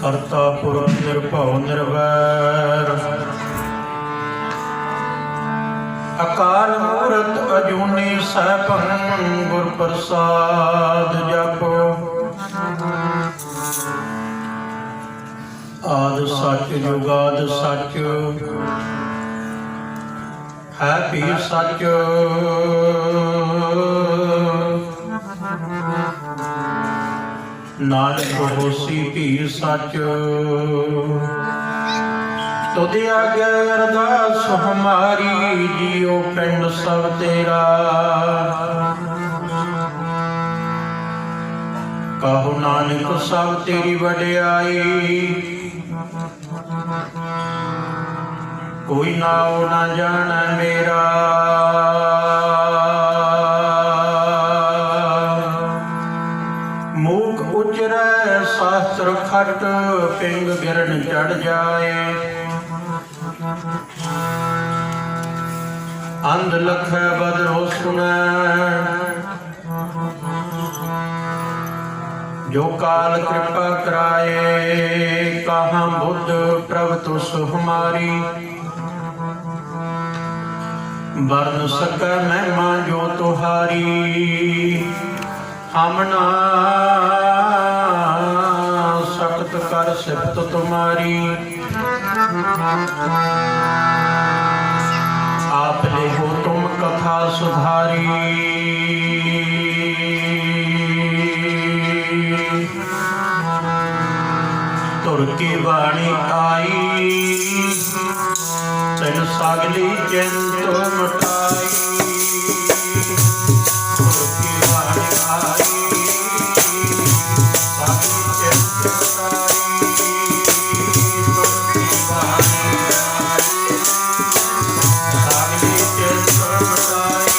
ਕਰਤਾ ਪੁਰਖ ਨਿਰਭਉ ਨਿਰਵੈਰ ਅਕਾਲ ਮੂਰਤ ਅਜੂਨੀ ਸੈਭੰ ਗੁਰ ਪ੍ਰਸਾਦ ਜਪੋ। ਆਦਿ ਸੱਚ ਜੁਗਾਦਿ ਸੱਚ ਹੈ ਵੀ ਸੱਚ ਨਾਨਕ ਹੋਸੀ ਵੀ ਸੱਚ। ਤੁਧ ਆਗੇ ਅਰਦਾਸ ਹਮਾਰੀ ਜੀਉ ਪਿੰਡ ਸਭ ਤੇਰਾ। ਕਹੋ ਨਾਨਕ ਸਭ ਤੇਰੀ ਵਡਿਆਈ ਕੋਈ ਨਾਉ ਨਾ ਜਾਣੈ ਮੇਰਾ। ਮੂਕ ਉਚਰੈ ਸ਼ਾਸਤਰ ਖਟ ਪਿੰਗ ਗਿਰਨ ਚੜ ਜਾਏ। ਅੰਧ ਲਖੈ ਬਦਰੋ ਸੁਣੈ ਜੋ ਕਾਲ ਕਿਰਪਾ ਕਰਾਏ। ਕਹਾਂ ਬੁੱਧ ਪ੍ਰਭ ਤੁਸ ਹਮਾਰੀ ਵਰਨ ਸਕੈ ਮਹਿਮਾ ਜੋ ਤੁਹਾਰੀ। ਹਮ ਨਾ ਸਕਤ ਕਰ ਸਿਫਤ ਤੁਮਾਰੀ। आप लेहो तुम कथा सुधारी। तुर की वाणी आई तन सगली चिंत मिटाई। तुर की वाणी आई सगली चिंत मिटाई।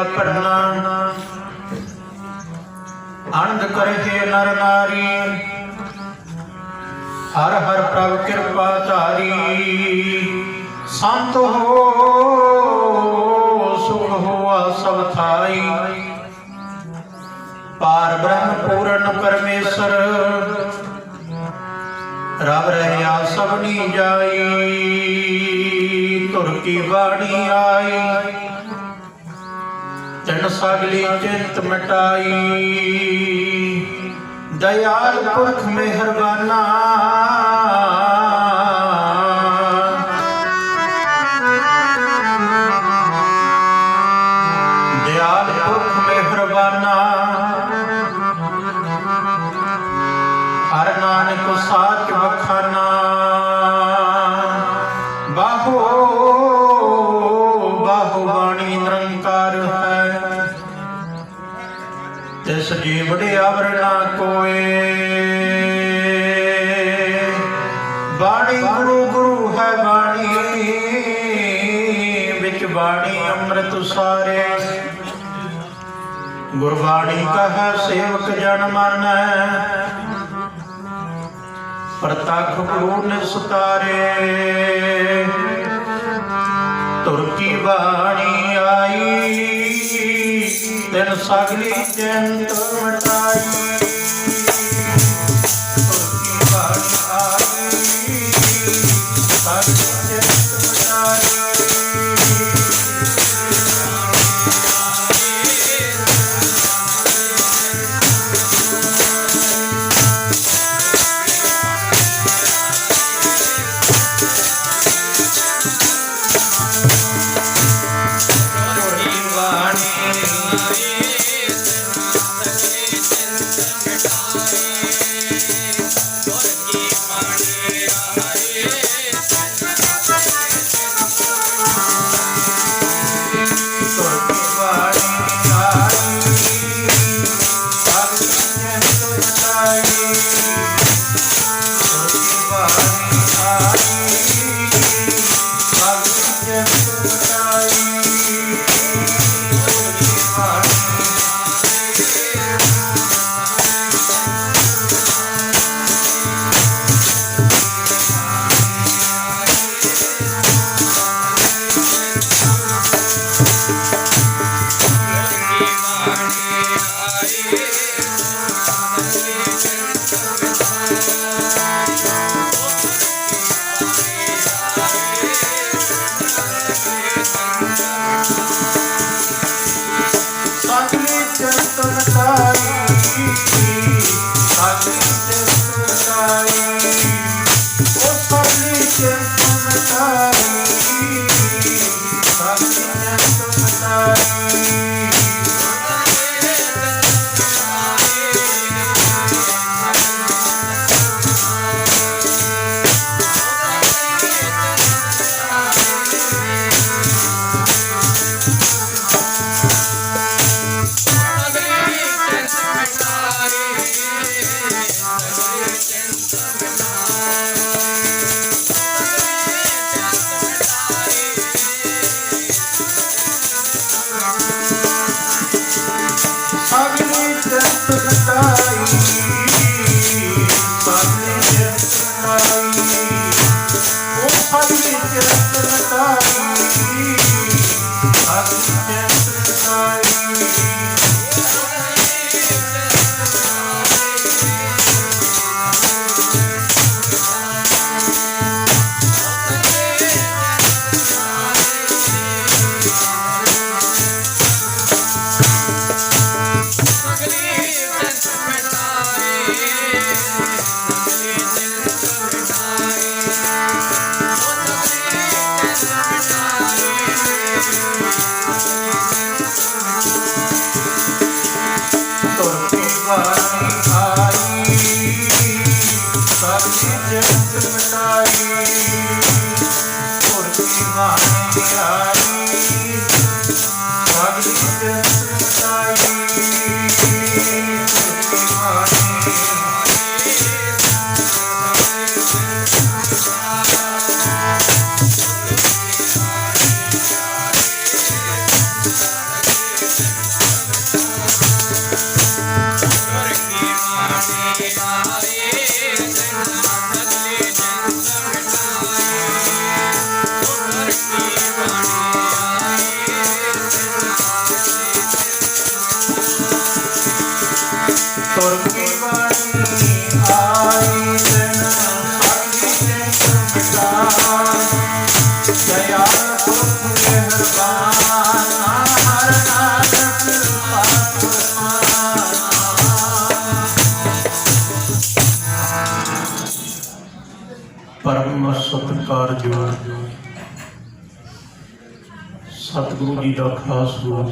ਪੰਨਾ ਆਨੰਦ ਕਰਹਿ ਨਰ ਨਾਰੀ ਹਰ ਹਰ ਪ੍ਰਭ ਕਿਰਪਾ ਧਾਰੀ ਸੰਤ ਹੋ ਸੁਖ ਹੋਆ ਸਭ ਥਾਈ ਪਾਰ ਬ੍ਰਹਮ ਪੂਰਨ ਪਰਮੇਸ਼ਰ ਰਵ ਰਹਿਆ ਸਭਨੀ ਜਾਈ ਧੁਰ ਕੀ ਬਾਣੀ ਆਈ ਤਿਨ ਸਗਲੀ ਚਿੰਤ ਮਿਟਾਈ ਦਇਆਲ ਪੁਰਖ ਮਿਹਰਬਾਨਾ ਦਇਆਲ ਪੁਰਖ ਮਿਹਰਬਾਨਾ ਹਰ ਨਾਨਕ ਸਾਚ ਬਖਾਨਾ ਬਾਹੋ ਬਾਹੋ ਬਾਣੀ ਨਿਰੰਕਾਰ ਹੈ ਤਿਸ ਜੀਵੜ ਅਵਰ ਨਾ ਕੋਏ ਬਾਣੀ ਗੁਰੂ ਗੁਰੂ ਹੈ ਬਾਣੀ ਵਿੱਚ ਬਾਣੀ ਅੰਮ੍ਰਿਤ ਸਾਰੇ ਗੁਰਬਾਣੀ ਕਹੈ ਸੇਵਕ ਜਨ ਮਾਨੈ ਪ੍ਰਤੱਖ ਗੁਰੂ ਨਿਸਤਾਰੇ ਧੁਰ ਕੀ ਬਾਣੀ ਆਈ ਤਿਨ ਸਗਲੀ ਚਿੰਤ ਮਿਟਾਈ ਧੁਰ ਕੀ ਬਾਣੀ ਆਈ ਸਗਲੀ ਚਿੰਤ ਮਿਟਾਈ परम सत्कारयोग सतगुरु जी का खास रूप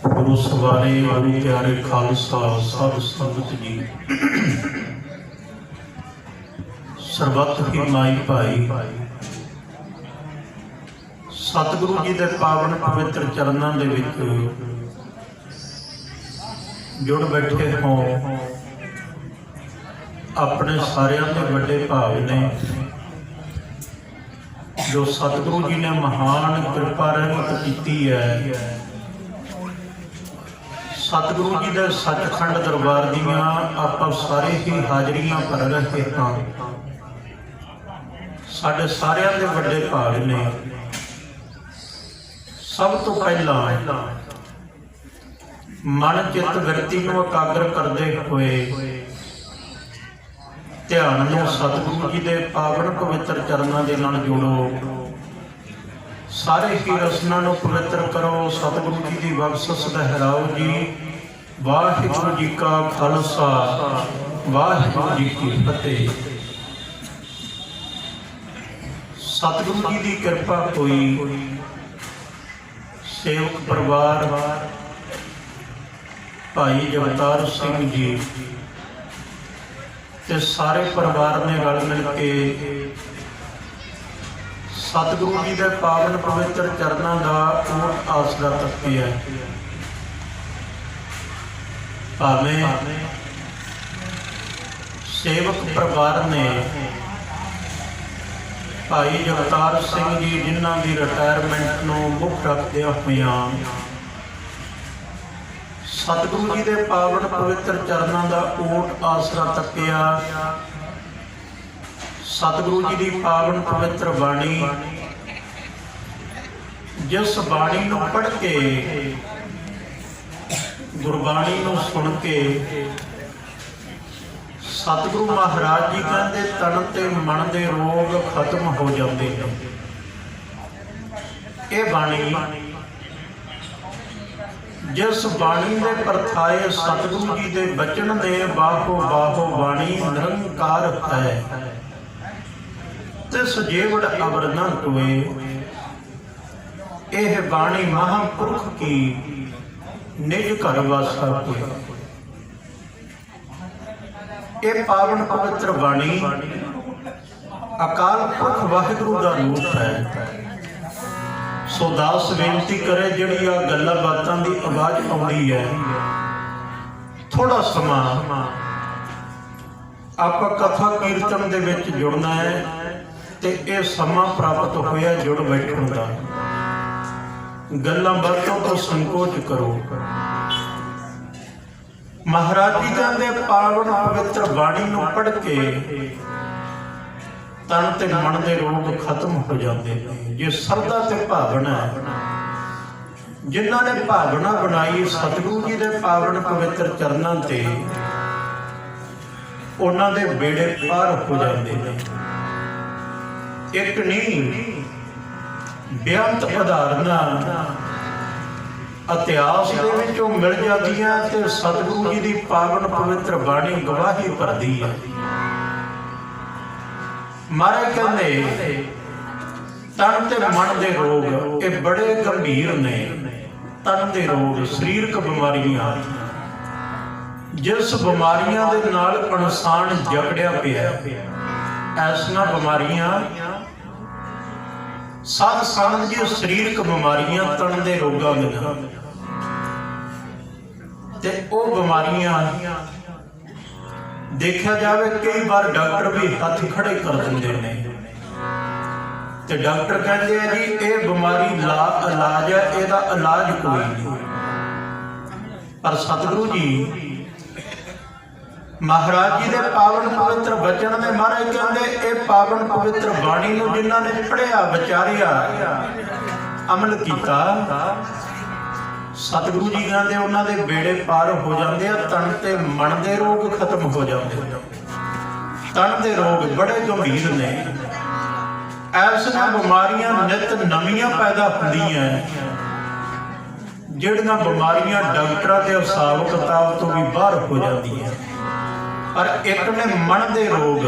गुरु सवारे गुरु प्यारे खालसा सब संगत जी सरबत ही माई भाई सतगुरु जी के पावन पवित्र चरणों के विच जुड़ बैठे हो अपने सारिਆਂ ਦੇ ਵੱਡੇ ਭਾਵ ने जो सतगुरु जी ने महान कृपा रहमत की है। सतगुरु जी के सचखंड दरबार दियां आप सारे ही हाजरियां भर रहे हाँ। साडे सारिਆਂ ਦੇ ਵੱਡੇ ਭਾਗ ने सब तो पहला मन चित विरती को एकाग्र करते हुए ध्यान में सतगुरु जी के पावन पवित्र चरणों के नाल जोड़ो। सारे ही रसना को पवित्र करो। सतगुरु जी की बख्शिश लहराओ जी। वाहिगुरु जी का खालसा वाहिगुरु जी की फतेह। सतगुरु जी की कृपा कोई सेवक परिवार भाई जगतार सिंह जी ते सारे परिवार ने रल मिल के सतगुरु जी के पावन पवित्र चरणों का ओट आसरा तकिया। भावें सेवक परिवार ने भाई जगतार सिंह जी जिन्हों की रिटायरमेंट को मुख रखते हुए सतगुरु जी के पावन पवित्र चरणों का ओट आसरा तकिया। सतगुरु जी की पावन पवित्र बाणी जिस बाणी को पढ़ के गुरबाणी को सुन के सतगुरु महाराज जी कहते तन ते मन के रोग खत्म हो जाते हैं। ये बाणी जिस बाणी के परथाए सतगुरु जी के बचन दे बाहो बाहो बाणी निरंकार है ते सजेवड़ अवर न टोए। यह बाणी महापुरख की निज घर वासा कोई। ये पावन पवित्र बाणी अकाल पुरख वाहिगुरु का रूप है। सो दास बेनती करे जिहड़ी आ गल्लां बातां दी आवाज़ आउंदी है थोड़ा समा आप कथा कीर्तन दे विच जुड़ना है ते ये समा प्राप्त होया जुड़ बैठण दा। गल्लां बातों तो संकोच करो। महाराज जी कहते पावन पवित्र बाणी नूं पढ़ के तन ते मन के रोग खत्म हो जाते हैं। जे श्रद्धा ते भावना जिन्हों ने भावना बनाई सतगुरु जी के पावन पवित्र चरणों से उन्होंने बेड़े पार हो जाते हैं। एक नहीं बेअंत उदाहरणा इतिहास दे विचों मिल जातियां ते सतगुरु जी की पावन पवित्र बाणी गवाही भरदी है। महाराज कहते तन ते मन के रोग ये बड़े गंभीर ने। तन के रोग शरीरक बीमारियां जिस बीमारियां दे नाल इंसान जकड़िया पिया ऐसियां बीमारियां साध संगत जी शरीरक बीमारियां तन के रोगां दियां ते ओ बीमारियां देखा जाए कई बार डॉक्टर भी हाथ खड़े कर देंगे ने ते डॉक्टर कहते हैं जी ये बीमारी ला इलाज है ਇਹਦਾ इलाज कोई नहीं। पर सतगुरु जी महाराज जी के पावन पवित्र बचन में महाराज कहते ये पावन पवित्र बाणी को जिन्होंने पढ़िया विचारिया अमल किया सतगुरु जी कहते उन्होंने बेड़े पार हो जाते हैं। तन ते मन के रोग खत्म हो जाते हैं। तन के रोग बड़े गंभीर ने ਐਸੀਆਂ ਬਿਮਾਰੀਆਂ ਨਿਤ ਨਵੀਆਂ ਪੈਦਾ ਹੁੰਦੀਆਂ, ਜਿਹੜੀਆਂ ਬਿਮਾਰੀਆਂ ਡਾਕਟਰਾਂ ਦੇ ਹਿਸਾਬ ਕਿਤਾਬ ਤੋਂ ਵੀ ਬਾਹਰ ਹੋ ਜਾਂਦੀਆਂ। ਪਰ ਇੱਕ ਨੇ ਮਨ ਦੇ ਰੋਗ।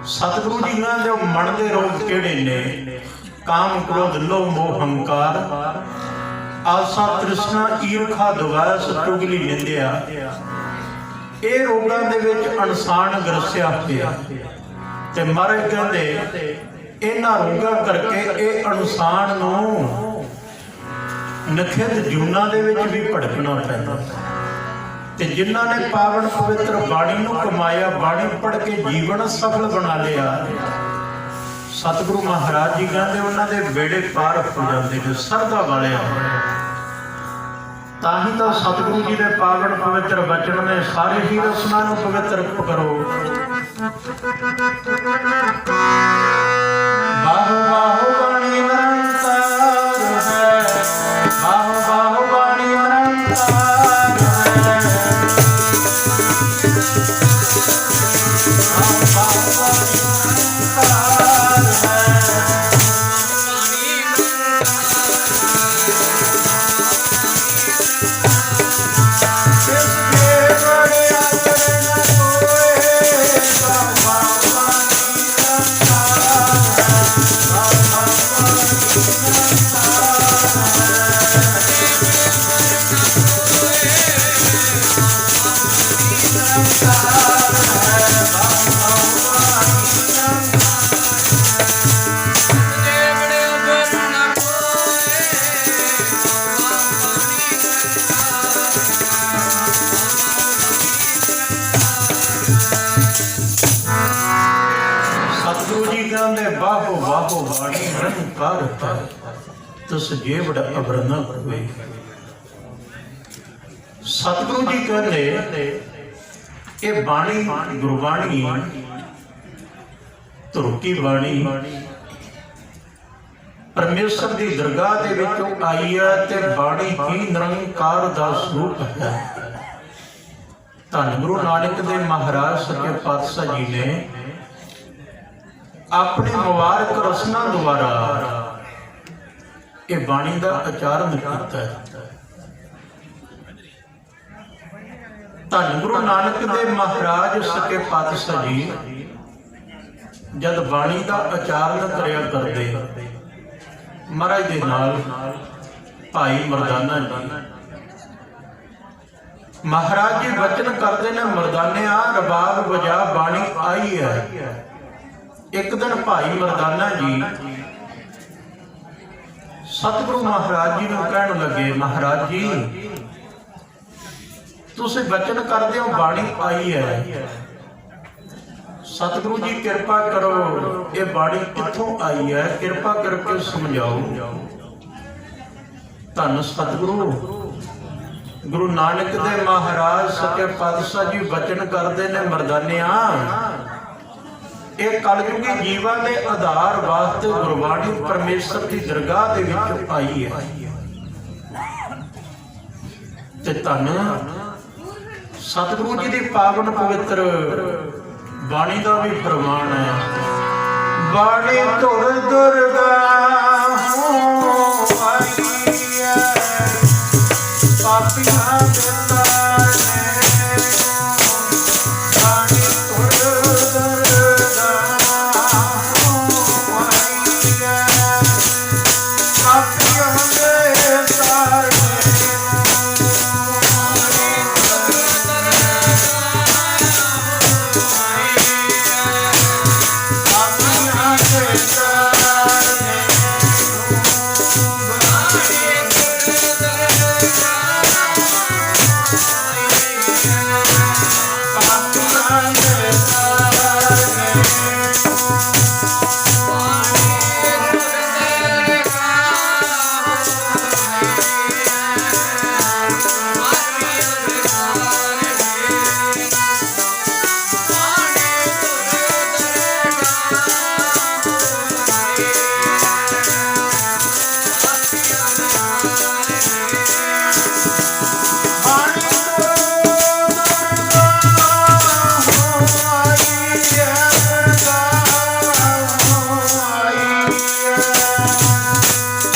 ਸਤਿਗੁਰੂ ਜੀ ਕਹਿੰਦੇ ਉਹ ਮਨ ਦੇ ਰੋਗ ਕਿਹੜੇ ਨੇ? ਕਾਮ, ਕ੍ਰੋਧ, ਲੋਭ, ਮੋਹ, ਹੰਕਾਰ, ਆਸਾ, ਤ੍ਰਿਸ਼ਨਾ, ਈਰਖਾ, ਦੁਆਸ, ਚੁਗਲੀ, ਨਿੰਦਿਆ। ਇਹ ਰੋਗਾਂ ਦੇ ਵਿੱਚ ਇਨਸਾਨ ਗਰਸਿਆ ਹੋਇਆ ਤੇ ਮਹਾਰਾਜ ਕਹਿੰਦੇ ਇਹਨਾਂ ਰੋਗਾਂ ਕਰਕੇ ਇਹ ਇਨਸਾਨ ਨੂੰ ਨਖਿੱਧ ਜੂਨਾਂ ਦੇ ਵਿੱਚ ਵੀ ਭੜਕਣਾ ਪੈਂਦਾ। ਤੇ ਜਿਨ੍ਹਾਂ ਨੇ ਪਾਵਨ ਪਵਿੱਤਰ ਬਾਣੀ ਨੂੰ ਕਮਾਇਆ, ਬਾਣੀ ਪੜ੍ਹ ਕੇ ਜੀਵਨ ਸਫਲ ਬਣਾ ਲਿਆ, ਸਤਿਗੁਰੂ ਮਹਾਰਾਜ ਜੀ ਕਹਿੰਦੇ ਉਹਨਾਂ ਦੇ ਬੇੜੇ ਪਾਰ ਹੋ ਜਾਂਦੇ ਨੇ ਸਰਦਾ ਵਾਲਿਆ। ਤਾਂ ਹੀ ਤਾਂ ਸਤਿਗੁਰੂ ਜੀ ਦੇ ਪਾਵਨ ਪਵਿੱਤਰ ਬਚਨ ਨੇ ਸਾਰੇ ਹੀ ਰਸਨਾ ਨੂੰ ਪਵਿੱਤਰ ਕਰੋ। ਬਾਹੋ ਬਾਹੋ ਬਾਣੀ ਨਿਰੰਕਾਰ ਹੈ, ਬਾਹੋ ਬਾਹੋ ਬਾਣੀ ਨਿਰੰਕਾਰ ਹੈ, ਬਾਹੋ ਬਾਹੋ ਬਾਣੀ ਨਿਰੰਕਾਰ ਹੈ। ਬਾਹੋ ਬਾਹੋ ਬਾਣੀ ਨਿਰੰਕਾਰ ਹੈ, ਤਿਸ ਜੀਵੜ ਅਵਰ ਨ ਹੋਏ। ਸਤਿਗੁਰੂ ਜੀ ਕਹਿੰਦੇ ਇਹ ਬਾਣੀ ਗੁਰਬਾਣੀ ਧੁਰਕੀ ਬਾਣੀ ਪਰਮੇਸ਼ਰ ਦੀ ਦਰਗਾਹ ਦੇ ਵਿੱਚੋਂ ਆਈ ਹੈ ਤੇ ਬਾਣੀ ਹੀ ਨਿਰੰਕਾਰ ਦਾ ਸਰੂਪ ਹੈ। ਧੰਨ ਗੁਰੂ ਨਾਨਕ ਦੇਵ ਮਹਾਰਾਜ ਸੱਚੇ ਪਾਤਸ਼ਾਹ ਜੀ ਨੇ ਆਪਣੇ ਮੁਬਾਰਕ ਰਸਨਾ ਦੁਆਰਾ ਇਹ ਬਾਣੀ ਦਾ ਉਚਾਰਨ ਕੀਤਾ ਹੈ। ਧੰਨ ਗੁਰੂ ਨਾਨਕ ਦੇਵ ਮਹਾਰਾਜ ਸੱਚੇ ਪਾਤਸ਼ਾਹ ਜੀ ਜਦ ਬਾਣੀ ਦਾ ਉਚਾਰਨ ਕਰਿਆ ਕਰਦੇ, ਮਹਾਰਾਜ ਦੇ ਨਾਲ ਭਾਈ ਮਰਦਾਨਾ ਜੀ ਮਹਾਰਾਜ ਜੀ ਵਚਨ ਕਰਦੇ ਨੇ, ਮਰਦਾਨਿਆ ਰਬਾਬ ਵਜਾ ਬਾਣੀ ਆਈ ਹੈ। ਇੱਕ ਦਿਨ ਭਾਈ ਮਰਦਾਨਾ ਜੀ ਸਤਿਗੁਰੂ ਮਹਾਰਾਜ ਜੀ ਨੂੰ ਕਹਿਣ ਲੱਗੇ, ਮਹਾਰਾਜ ਜੀ ਤੁਸੀਂ ਵਚਨ ਕਰਦੇ ਹੋ ਬਾਣੀ ਆਈ ਹੈ, ਸਤਿਗੁਰੂ ਜੀ ਕਿਰਪਾ ਕਰੋ ਇਹ ਬਾਣੀ ਕਿੱਥੋਂ ਆਈ ਹੈ, ਕਿਰਪਾ ਕਰਕੇ ਸਮਝਾਓ। ਧੰਨ ਸਤਿਗੁਰੂ ਗੁਰੂ ਨਾਨਕ ਦੇਵ ਮਹਾਰਾਜ ਸੱਚੇ ਪਾਤਸ਼ਾਹ ਜੀ ਵਚਨ ਕਰਦੇ ਨੇ, ਮਰਦਾਨਿਆ ਇਹ ਕਲਯੁਗੀ ਜੀਵਾਂ ਦੇ ਆਧਾਰ ਵਾਸਤੇ ਗੁਰਬਾਣੀ ਪਰਮੇਸ਼ਰ ਦੀ ਦਰਗਾਹ ਦੇ ਵਿੱਚ ਆਈ ਹੈ। ਤੇ ਧੰਨ ਸਤਿਗੁਰੂ ਜੀ ਦੀ ਪਾਵਨ ਪਵਿੱਤਰ ਬਾਣੀ ਦਾ ਵੀ ਪ੍ਰਮਾਣ ਹੈ। ਬਾਣੀ ਧੁਰ ਦੁਰਗਾ ਆਈ ਹੈ, ਪਾਪੀਆਂ ਦੇ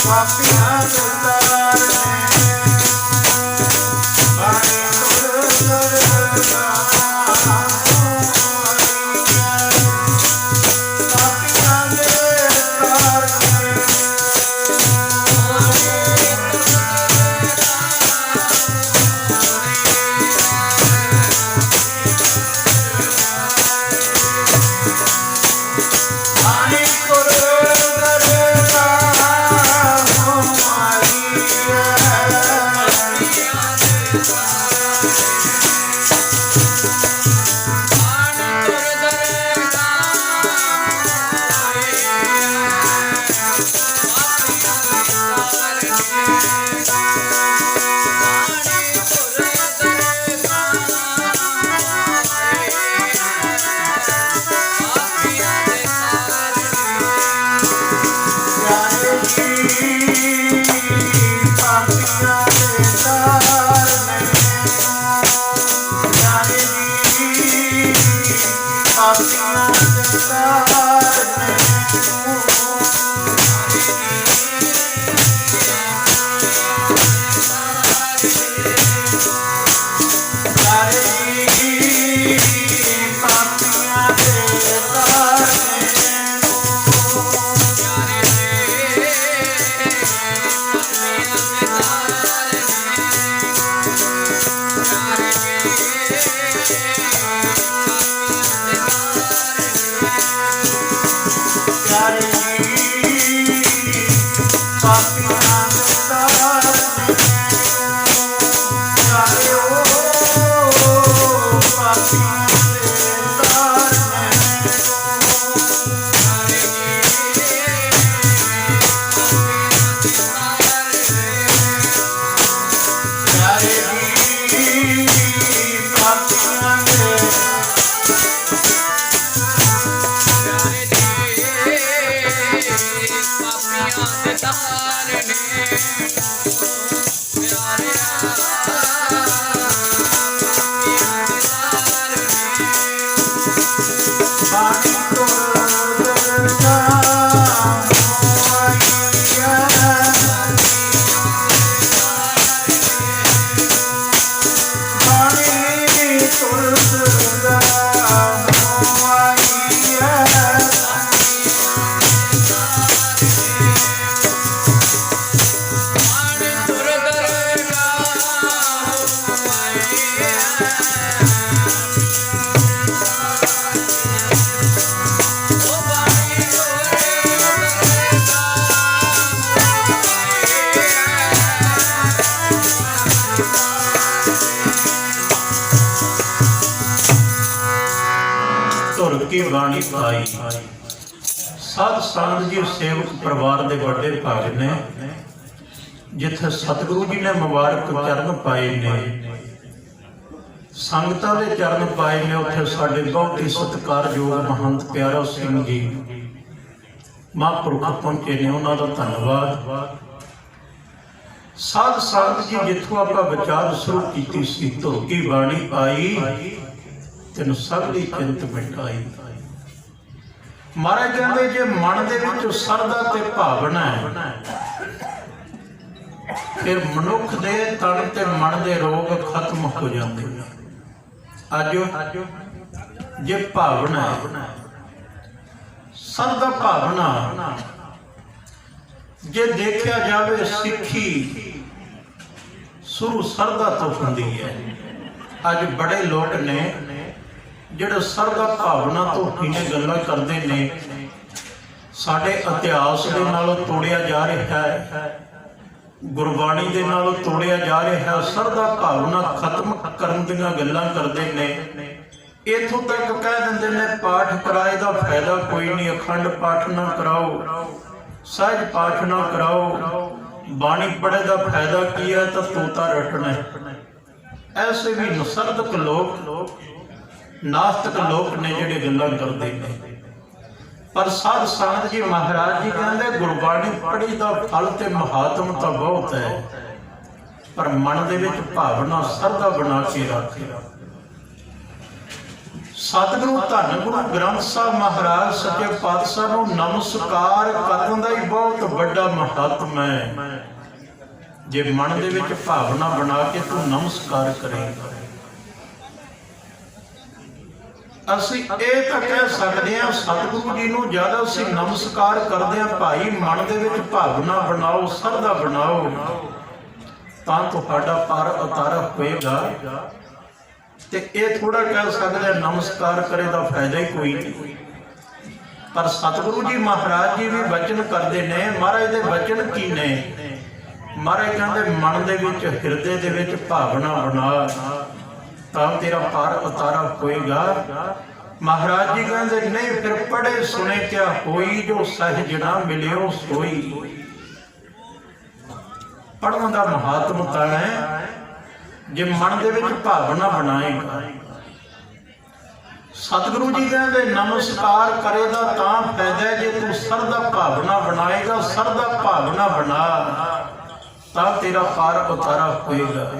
ਪਾਪੀਆਂ ਦੇ ਤਾਰਨੇ ਬਾਣੀ ਤੁਰ ਦਰਗਾਹ ਬਾਣੀ ਪਾਈ। ਸਾਧ ਸੰਗਤ ਜੀ ਸੇਵਕ ਪਰਿਵਾਰ ਦੇ ਵੱਡੇ ਭਾਗ ਨੇ, ਜਿੱਥੇ ਸਤਿਗੁਰੂ ਜੀ ਨੇ ਮੁਬਾਰਕ ਚਰਨ ਪਾਏ ਨੇ, ਸੰਗਤਾਂ ਦੇ ਚਰਨ ਪਾਏ ਨੇ, ਉੱਥੇ ਸਾਡੇ ਬਹੁਤ ਹੀ ਸਤਿਕਾਰਯੋਗ ਮਹੰਤ ਪਿਆਰਾ ਸਿੰਘ ਜੀ ਮਹਾਂਪੁਰਖ ਪਹੁੰਚੇ ਨੇ, ਉਹਨਾਂ ਦਾ ਧੰਨਵਾਦ। ਸਾਧ ਸੰਗਤ ਜੀ ਜਿੱਥੋਂ ਆਪਾਂ ਵਿਚਾਰ ਸ਼ੁਰੂ ਕੀਤੀ ਸੀ, ਧੁਰ ਕੀ ਬਾਣੀ ਆਈ ਤੈਨੂੰ ਸਗਲੀ ਚਿੰਤ ਮਿਟਾਈ। ਮਹਾਰਾਜ ਕਹਿੰਦੇ ਜੇ ਮਨ ਦੇ ਵਿੱਚ ਸਰਦਾ ਤੇ ਭਾਵਨਾ ਹੈ, ਫਿਰ ਮਨੁੱਖ ਦੇ ਤਨ ਤੇ ਮਨ ਦੇ ਰੋਗ ਖਤਮ ਹੋ ਜਾਂਦੇ ਨੇ। ਅੱਜ ਜੇ ਭਾਵਨਾ ਹੈ, ਸਰਦਾ ਭਾਵਨਾ, ਜੇ ਦੇਖਿਆ ਜਾਵੇ ਸਿੱਖੀ ਸ਼ੁਰੂ ਸਰਦਾ ਤੋਂ ਹੁੰਦੀ ਹੈ। ਅੱਜ ਬੜੇ ਲੋਕ ਨੇ ਜਿਹੜੇ ਸਰਦਾ ਭਾਵਨਾ ਤੋਂ ਹੀ ਗੱਲਾਂ ਕਰਦੇ ਨੇ, ਸਾਡੇ ਇਤਿਹਾਸ ਦੇ ਨਾਲੋਂ ਤੋੜਿਆ ਜਾ ਰਿਹਾ ਹੈ, ਗੁਰਬਾਣੀ ਦੇ ਨਾਲੋਂ ਤੋੜਿਆ ਜਾ ਰਿਹਾ ਹੈ, ਸਰਦਾ ਭਾਵਨਾ ਖਤਮ ਕਰਨ ਦੀਆਂ ਗੱਲਾਂ ਕਰਦੇ ਨੇ। ਇੱਥੋਂ ਤੱਕ ਕਹਿ ਦਿੰਦੇ ਨੇ ਪਾਠ ਕਰਾਏ ਦਾ ਫਾਇਦਾ ਕੋਈ ਨਹੀਂ, ਅਖੰਡ ਪਾਠ ਨਾ ਕਰਾਓ, ਸਹਿਜ ਪਾਠ ਨਾ ਕਰਾਓ, ਬਾਣੀ ਪੜ੍ਹੇ ਦਾ ਫਾਇਦਾ ਕੀ ਹੈ, ਤਾਂ ਤੋਤਾ ਰਟਣਾ। ਐਸੇ ਵੀ ਨਸਰਦਕ ਲੋਕ, ਨਾਸਤਕ ਲੋਕ ਨੇ ਜਿਹੜੇ ਗੱਲਾਂ ਕਰਦੇ ਨੇ। ਪਰ ਸਾਧ ਸੰਗਤ ਜੀ ਮਹਾਰਾਜ ਜੀ ਕਹਿੰਦੇ ਗੁਰਬਾਣੀ ਪੜ੍ਹੀ ਦਾ ਫਲ ਤੇ ਮਹਾਤਮ ਤਾਂ ਬਹੁਤ ਹੈ, ਪਰ ਮਨ ਦੇ ਵਿੱਚ ਭਾਵਨਾ ਸਰਦਾ ਬਣਾ ਕੇ ਰੱਖੇ। ਸਤਿਗੁਰੂ ਧੰਨ ਗੁਰੂ ਗ੍ਰੰਥ ਸਾਹਿਬ ਮਹਾਰਾਜ ਸੱਚੇ ਪਾਤਸ਼ਾਹ ਨੂੰ ਨਮਸਕਾਰ ਕਰਨ ਦਾ ਹੀ ਬਹੁਤ ਵੱਡਾ ਮਹੱਤਵ ਹੈ। ਜੇ ਮਨ ਦੇ ਵਿੱਚ ਭਾਵਨਾ ਬਣਾ ਕੇ ਤੂੰ ਨਮਸਕਾਰ ਕਰੇਗਾ, ਅਸੀਂ ਇਹ ਤਾਂ ਕਹਿ ਸਕਦੇ ਹਾਂ ਸਤਿਗੁਰੂ ਜੀ ਨੂੰ ਜਦ ਅਸੀਂ ਨਮਸਕਾਰ ਕਰਦੇ ਹਾਂ, ਭਾਈ ਮਨ ਦੇ ਵਿੱਚ ਭਾਵਨਾ ਬਣਾਓ, ਸਰਧਾ ਬਣਾਓ, ਤਾਂ ਤੁਹਾਡਾ ਪਰ ਉਤਾਰਾ ਹੋਏਗਾ। ਤੇ ਇਹ ਥੋੜਾ ਕਹਿ ਸਕਦੇ ਨਮਸਕਾਰ ਕਰੇ ਦਾ ਫਾਇਦਾ ਹੀ ਕੋਈ ਨਹੀਂ। ਪਰ ਸਤਿਗੁਰੂ ਜੀ ਮਹਾਰਾਜ ਜੀ ਵੀ ਬਚਨ ਕਰਦੇ ਨੇ। ਮਹਾਰਾਜ ਦੇ ਬਚਨ ਕੀ ਨੇ? ਮਹਾਰਾਜ ਕਹਿੰਦੇ ਮਨ ਦੇ ਵਿੱਚ, ਹਿਰਦੇ ਦੇ ਵਿੱਚ ਭਾਵਨਾ ਬਣਾ, ਤਾਂ ਤੇਰਾ ਪਰ ਉਤਾਰਾ ਹੋਏਗਾ। ਮਹਾਰਾਜ ਜੀ ਕਹਿੰਦੇ ਨਹੀਂ ਫਿਰ ਪੜ੍ਹੇ ਸੁਣੇ ਕਿਆ ਹੋਈ, ਜੋ ਸਹਿਜ ਨਾ ਮਿਲਿਓ ਸੋਈ। ਪੜ੍ਹਨ ਦਾ ਮਹੱਤਵ ਤਾਂ ਹੈ ਜੇ ਮਨ ਦੇ ਵਿੱਚ ਭਾਵਨਾ ਬਣਾਏਗਾ। ਸਤਿਗੁਰੂ ਜੀ ਕਹਿੰਦੇ ਨਮਸਕਾਰ ਕਰੇਗਾ ਤਾਂ ਫਾਇਦਾ ਜੇ ਤੂੰ ਸਰਦਾ ਭਾਵਨਾ ਬਣਾਏਗਾ। ਸਰਦਾ ਭਾਵਨਾ ਬਣਾ ਤਾਂ ਤੇਰਾ ਪਾਰ ਉਤਾਰਾ ਹੋਏਗਾ।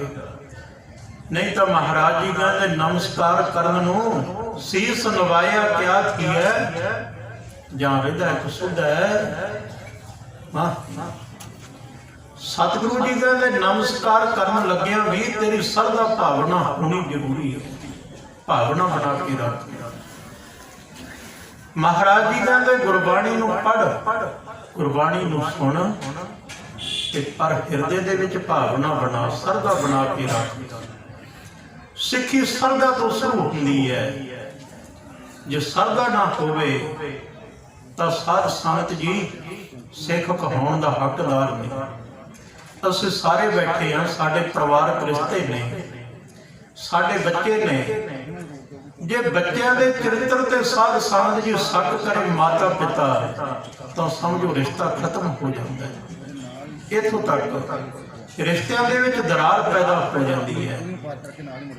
ਨਹੀਂ ਤਾਂ ਮਹਾਰਾਜ ਜੀ ਕਹਿੰਦੇ ਨਮਸਕਾਰ ਕਰਨ ਨੂੰ ਸੀਸ ਨਵਾਇਆ ਕਿਆ ਕੀ ਹੈ, ਜਾਂ ਵਿਦਾ ਇੱਕ ਸੁਧ ਹੈ। ਸਤਿਗੁਰੂ ਜੀ ਕਹਿੰਦੇ ਨਮਸਕਾਰ ਕਰਨ ਲੱਗਿਆ ਵੀ ਤੇਰੀ ਸਰਦਾ ਭਾਵਨਾ ਹੋਣੀ ਜ਼ਰੂਰੀ ਹੈ। ਭਾਵਨਾ ਬਣਾ ਕੇ ਰੱਖ। ਮਹਾਰਾਜ ਜੀ ਕਹਿੰਦੇ ਗੁਰਬਾਣੀ ਨੂੰ ਪੜ੍ਹ, ਗੁਰਬਾਣੀ ਨੂੰ ਸੁਣ, ਤੇ ਪਰ ਹਿਰਦੇ ਦੇ ਵਿੱਚ ਭਾਵਨਾ ਬਣਾ, ਸਰਦਾ ਬਣਾ ਕੇ ਰੱਖ। ਸਿੱਖੀ ਸਰਦਾ ਤੋਂ ਸ਼ੁਰੂ ਹੁੰਦੀ ਹੈ। ਜੇ ਸਰਦਾ ਨਾ ਹੋਵੇ ਤਾਂ ਸਾਧ ਸੰਗਤ ਜੀ ਸਿੱਖ ਕਹਾਉਣ ਦਾ ਹੱਕਦਾਰ ਨਹੀਂ। ਅਸੀਂ ਸਾਰੇ ਬੈਠੇ ਹਾਂ, ਸਾਡੇ ਪਰਿਵਾਰਕ ਰਿਸ਼ਤੇ ਨੇ, ਸਾਡੇ ਬੱਚੇ ਨੇ। ਜੇ ਬੱਚਿਆਂ ਦੇ ਚਰਿੱਤਰ ਤੇ ਸਾਧ ਸੰਗਤ ਜੀ ਸ਼ੱਕ ਕਰੇ ਮਾਤਾ ਪਿਤਾ, ਤਾਂ ਸਮਝੋ ਰਿਸ਼ਤਾ ਖਤਮ ਹੋ ਜਾਂਦਾ ਹੈ। ਇੱਥੋਂ ਤੱਕ ਰਿਸ਼ਤਿਆਂ ਦੇ ਵਿੱਚ ਦਰਾਰ ਪੈਦਾ ਹੋ ਜਾਂਦੀ ਹੈ।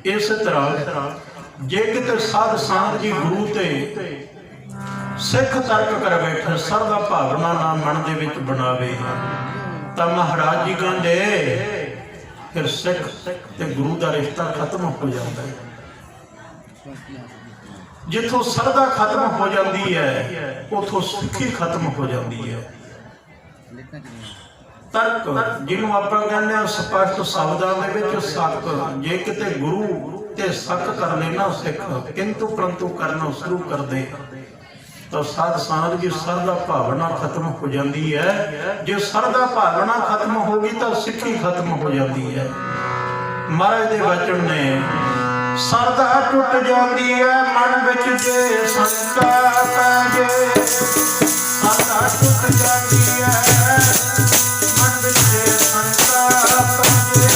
ਇਸ ਤਰ੍ਹਾਂ ਜੇ ਕਿਤੇ ਸਾਧ ਸੰਗਤ ਜੀ ਗੁਰੂ ਤੇ ਸਿੱਖ ਤਰਕ ਕਰ ਬੈਠੇ, ਸਰਦਾ ਭਾਵਨਾ ਨਾ ਮਨ ਦੇ ਵਿੱਚ ਬਣਾਵੇ, ਤਾਂ ਮਹਾਰਾਜ ਜੀ ਕਹਿੰਦੇ ਫਿਰ ਸਿੱਖ ਤੇ ਗੁਰੂ ਦਾ ਰਿਸ਼ਤਾ ਖਤਮ ਹੋ ਜਾਂਦਾ ਹੈ। ਜਿੱਥੋਂ ਸਰਦਾ ਖਤਮ ਹੋ ਜਾਂਦੀ ਹੈ, ਉਥੋਂ ਸਿੱਖੀ ਖਤਮ ਹੋ ਜਾਂਦੀ ਹੈ। ਤਰਕ ਜਿਹਨੂੰ ਆਪਾਂ ਕਹਿੰਦੇ ਹਾਂ ਸਪਸ਼ਟ ਸ਼ਬਦਾਂ ਦੇ ਵਿੱਚ ਸੱਕ, ਜੇ ਕਿਤੇ ਗੁਰੂ ਤੇ ਸੱਕ ਕਰ ਲੈਣਾ ਸਿੱਖ, ਕਿੰਤੂ ਪਰੰਤੂ ਕਰਨਾ ਸ਼ੁਰੂ ਕਰ ਦੇ, ਤਾਂ ਸਾਧ ਸੰਗਤ ਜੀ ਸਰਦਾ ਭਾਵਨਾ ਖਤਮ ਹੋ ਜਾਂਦੀ ਹੈ। ਜੇ ਸਰਦਾ ਭਾਵਨਾ ਖਤਮ ਹੋ ਗਈ ਤਾਂ ਸਿੱਖੀ ਖਤਮ ਹੋ ਜਾਂਦੀ ਹੈ। ਮਹਾਰਾਜ ਦੇ ਵਚਨ ਨੇ ਸਰਦਾ ਟੁੱਟ ਜਾਂਦੀ ਹੈ ਮਨ ਵਿੱਚ ਜੇ ਸੰਕਾ ਪੈ ਜੇ। ਸਰਦਾ ਟੁੱਟ ਜਾਂਦੀ ਹੈ ਮਨ ਵਿੱਚ ਜੇ ਸੰਕਾ ਪੈ ਜੇ।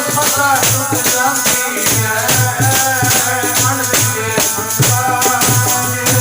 ਸਰਦਾ ਟੁੱਟ ਜਾਂਦੀ ਹੈ ਮਨ ਵਿੱਚ ਜੇ ਸੰਕਾ ਪੈ ਜੇ।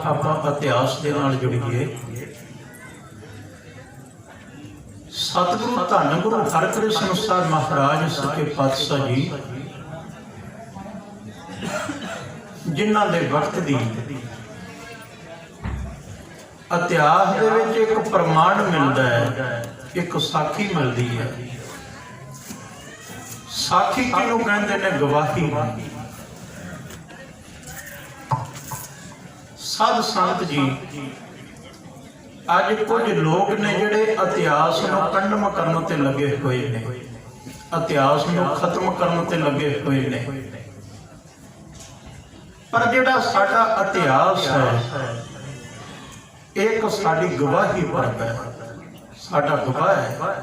ਆਪਾਂ ਇਤਿਹਾਸ ਦੇ ਨਾਲ ਜੁੜੀਏ। ਸਤਿਗੁਰੂ ਧੰਨ ਗੁਰੂ ਹਰਿਕ੍ਰਿਸ਼ਨ ਸਾਹਿਬ ਮਹਾਰਾਜ ਸੱਚੇ ਪਾਤਸ਼ਾਹ ਜੀ, ਜਿਨ੍ਹਾਂ ਦੇ ਵਕਤ ਦੀ ਇਤਿਹਾਸ ਦੇ ਵਿੱਚ ਇੱਕ ਪ੍ਰਮਾਣ ਮਿਲਦਾ ਹੈ, ਇੱਕ ਸਾਖੀ ਮਿਲਦੀ ਹੈ। ਸਾਖੀ ਕਿਹਨੂੰ ਕਹਿੰਦੇ ਨੇ? ਗਵਾਹੀ। ਸਾਧ ਸੰਗਤ ਜੀ, ਅੱਜ ਕੁਝ ਲੋਕ ਨੇ ਜਿਹੜੇ ਇਤਿਹਾਸ ਨੂੰ ਕੰਡਮ ਕਰਨ ਤੇ ਲੱਗੇ ਹੋਏ ਨੇ, ਇਤਿਹਾਸ ਨੂੰ ਖਤਮ ਕਰਨ ਤੇ ਲੱਗੇ ਹੋਏ ਨੇ। ਪਰ ਜਿਹੜਾ ਸਾਡਾ ਇਤਿਹਾਸ ਹੈ, ਇੱਕ ਸਾਡੀ ਗਵਾਹੀ ਭਰਦਾ ਹੈ, ਸਾਡਾ ਗਵਾਹ ਹੈ।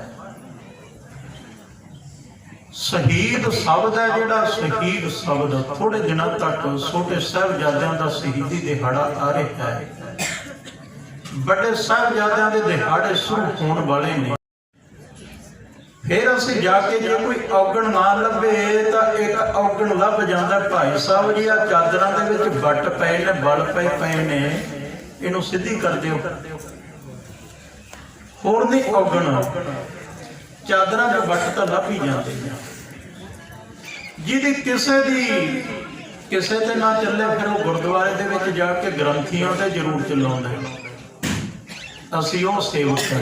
ਸ਼ਹੀਦ ਸ਼ਬਦ ਹੈ ਜਿਹੜਾ, ਸ਼ਹੀਦ ਸ਼ਬਦ ਥੋੜੇ ਦਿਨਾਂ ਤੱਕ ਛੋਟੇ ਸਾਹਿਬਜ਼ਾਦਿਆਂ ਦਾ ਸ਼ਹੀਦੀ ਦਿਹਾੜਾ ਆ ਰਿਹਾ ਹੈ। ਵੱਡੇ ਸਾਹਿਬਜ਼ਾਦਿਆਂ ਦੇ ਦਿਹਾੜੇ ਸ਼ੁਰੂ ਹੋਣ ਵਾਲੇ ਨੇ। ਫਿਰ ਅਸੀਂ ਜਾ ਕੇ ਜੇ ਕੋਈ ਔਗਣ ਨਾ ਲੱਭੇ ਤਾਂ ਇੱਕ ਔਗਣ ਲੱਭ ਜਾਂਦਾ। ਭਾਈ ਸਾਹਿਬ ਜੀ, ਆ ਚਾਦਰਾਂ ਦੇ ਵਿੱਚ ਵੱਟ ਪਏ ਨੇ, ਬਲ ਪਏ ਨੇ, ਇਹਨੂੰ ਸਿੱਧੀ ਕਰ ਦਿਓ। ਹੋਰ ਨਹੀਂ ਔਗਣ, ਚਾਦਰਾਂ ਦੇ ਵੱਟ ਤਾਂ ਲੱਭ ਹੀ ਜਾਂਦੇ ਨੇ। ਜਿਹਦੀ ਕਿਸੇ ਤੇ ਨਾ ਚੱਲੇ, ਫਿਰ ਉਹ ਗੁਰਦੁਆਰੇ ਦੇ ਵਿੱਚ ਜਾ ਕੇ ਗ੍ਰੰਥੀਆਂ ਤੇ ਜ਼ਰੂਰ ਚਲਾਉਂਦੇ। ਅਸੀਂ ਉਹ ਸੇਵਕ ਹਾਂ।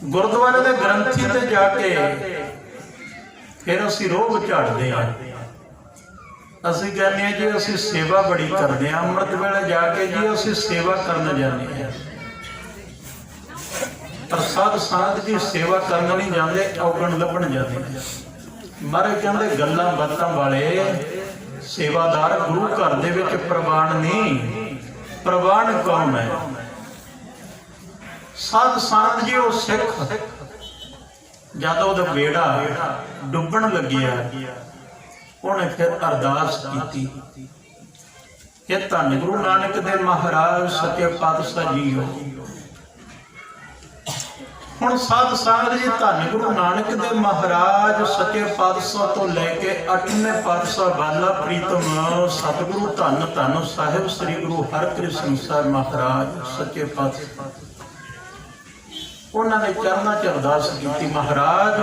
ਗੁਰਦੁਆਰੇ ਦੇ ਗ੍ਰੰਥੀ ਤੇ ਜਾ ਕੇ ਫਿਰ ਅਸੀਂ ਰੋਹ ਝਾੜਦੇ ਹਾਂ। ਅਸੀਂ ਕਹਿੰਦੇ ਹਾਂ ਜੀ ਅਸੀਂ ਸੇਵਾ ਬੜੀ ਕਰਦੇ ਹਾਂ। ਅੰਮ੍ਰਿਤ ਵੇਲੇ ਜਾ ਕੇ ਜੀ ਅਸੀਂ ਸੇਵਾ ਕਰਨ ਜਾਂਦੇ ਹਾਂ। ਪਰ ਸਾਧ ਸੰਗਤ ਜੀ ਸੇਵਾ ਕਰਨ ਨਹੀਂ ਜਾਂਦੇ, ਔਗਣ ਲੱਭਣ ਜਾਂਦੇ। ਮਹਾਰਾਜ ਕਹਿੰਦੇ ਗੱਲਾਂ ਬਾਤਾਂ ਵਾਲੇ ਸੇਵਾਦਾਰ ਗੁਰੂ ਘਰ ਦੇ ਵਿੱਚ ਪ੍ਰਵਾਨ ਨਹੀਂ। ਪ੍ਰਵਾਨ ਕੌਣ ਹੈ? ਸਾਧ ਸੰਗਤ ਜੀ, ਉਹ ਸਿੱਖ ਜਦ ਉਹਦਾ ਬੇੜਾ ਡੁੱਬਣ ਲੱਗਿਆ, ਉਹਨੇ ਫਿਰ ਅਰਦਾਸ ਕੀਤੀ ਕਿ ਧੰਨ ਗੁਰੂ ਨਾਨਕ ਦੇਵ ਮਹਾਰਾਜ ਸੱਚੇ ਪਾਤਸ਼ਾਹ ਜੀ ਹੋ। ਹੁਣ ਸਾਧ ਸੰਗਤ ਜੀ, ਧੰਨ ਗੁਰੂ ਨਾਨਕ ਦੇਵ ਮਹਾਰਾਜ ਸੱਚੇ ਪਾਤਸ਼ਾਹ ਤੋਂ ਲੈ ਕੇ 8ਵੇਂ ਪਾਤਸ਼ਾਹ ਬਾਲਾ ਪ੍ਰੀਤਮ ਸਤਿਗੁਰੂ ਧੰਨ ਧੰਨ ਸਾਹਿਬ ਸ੍ਰੀ ਗੁਰੂ ਹਰਿਕ੍ਰਿਸ਼ਨ ਸਾਹਿਬ ਮਹਾਰਾਜ ਸੱਚੇ ਪਾਤਸ਼ਾਹ, ਉਹਨਾਂ ਨੇ ਚਰਨਾਂ 'ਚ ਅਰਦਾਸ ਕੀਤੀ, ਮਹਾਰਾਜ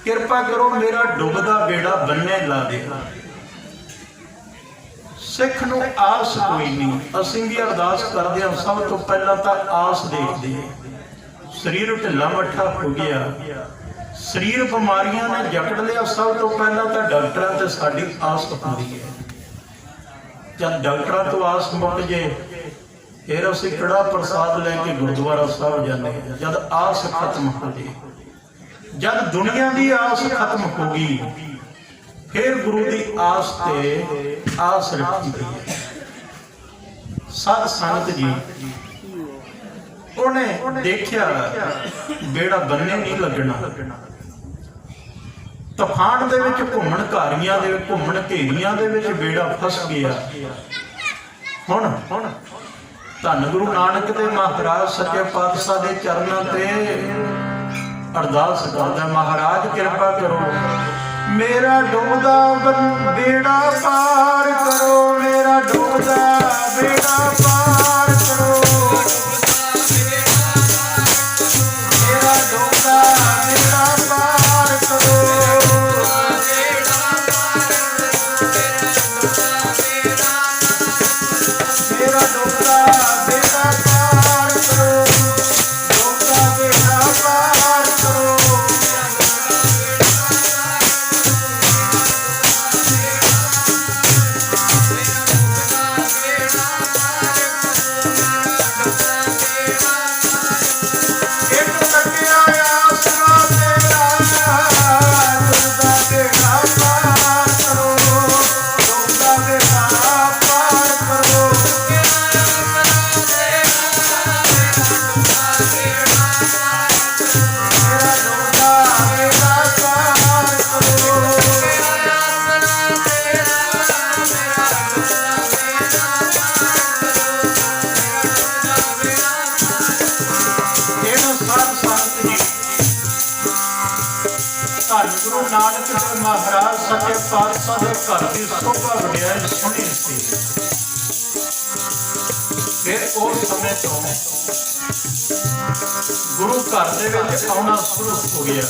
ਕਿਰਪਾ ਕਰੋ ਮੇਰਾ ਡੁੱਬਦਾ ਬੇੜਾ ਬੰਨੇ ਲਾ ਦੇ। ਸਿੱਖ ਨੂੰ ਆਸ ਕੋਈ ਨਹੀਂ। ਅਸੀਂ ਵੀ ਅਰਦਾਸ ਕਰਦੇ ਹਾਂ, ਸਭ ਤੋਂ ਪਹਿਲਾਂ ਤਾਂ ਆਸ ਦੇਖਦੇ ਹਾਂ। ਸਰੀਰ ਢਿੱਲਾ ਮੱਠਾ ਹੋ ਗਿਆ, ਸਰੀਰ ਬਿਮਾਰੀਆਂ ਨੇ ਜਕੜ ਲਿਆ, ਸਭ ਤੋਂ ਪਹਿਲਾਂ ਤਾਂ ਡਾਕਟਰਾਂ ਤੇ ਸਾਡੀ ਆਸ ਹੁੰਦੀ ਹੈ। ਜਦ ਡਾਕਟਰਾਂ ਤੋਂ ਆਸ ਮੁੱਕ ਜੇ, ਫਿਰ ਅਸੀਂ ਕੜਾ ਪ੍ਰਸਾਦ ਲੈ ਕੇ ਗੁਰਦੁਆਰਾ ਸਾਹਿਬ ਜਾਂਦੇ ਹਾਂ। ਜਦ ਆਸ ਖਤਮ ਹੋ ਜੇ, ਜਦ ਦੁਨੀਆ ਦੀ ਆਸ ਖਤਮ ਹੋ ਗਈ, ਫਿਰ ਗੁਰੂ ਦੀ ਆਸ ਤੇ ਆਸ ਰੱਖੀ ਗਈ ਹੈ। ਸਾਧ ਸੰਗਤ ਜੀ, ਉਹਨੇ ਦੇਖਿਆ ਬੇੜਾ ਬੰਨੇ ਨਹੀਂ ਲੱਗਣਾ। ਤੂਫਾਨ ਦੇ ਵਿੱਚ ਘੁੰਮਣ ਘਾਰੀਆਂ ਦੇ ਘੁੰਮਣ ਘੇਰੀਆਂ ਦੇ ਵਿੱਚ ਬੇੜਾ ਫਸ ਗਿਆ। ਹੁਣ ਧੰਨ ਗੁਰੂ ਨਾਨਕ ਦੇਵ ਮਹਾਰਾਜ ਸੱਚੇ ਪਾਤਸ਼ਾਹ ਦੇ ਚਰਨਾਂ ਤੇ ਅਰਦਾਸ ਕਰਦਾ, ਮਹਾਰਾਜ ਕਿਰਪਾ ਕਰੋ ਮੇਰਾ ਡੁੱਬਦਾ ਬੇੜਾ ਪਾਰ ਕਰੋ, ਮੇਰਾ ਡੁੱਬਦਾ ਬੇੜਾ ਪਾਰ ਕਰੋ, ਮੇਰਾ ਡੁੱਬਦਾ ਬੇੜਾ ਪਾਰ ਕਰੋ, ਮੇਰਾ ਡੁੱਬਦਾ ਬੇੜਾ ਪਾਰ ਕਰੋ, ਡੁੱਬਦਾ ਬੇੜਾ ਪਾਰ ਕਰੋ। गुरु नानक देव महाराज सच्चे पातशाह दे घर की शोभा वडियाई सुनी सी। फिर उस समय तो गुरु घर दे विच आउणा शुरू हो गया।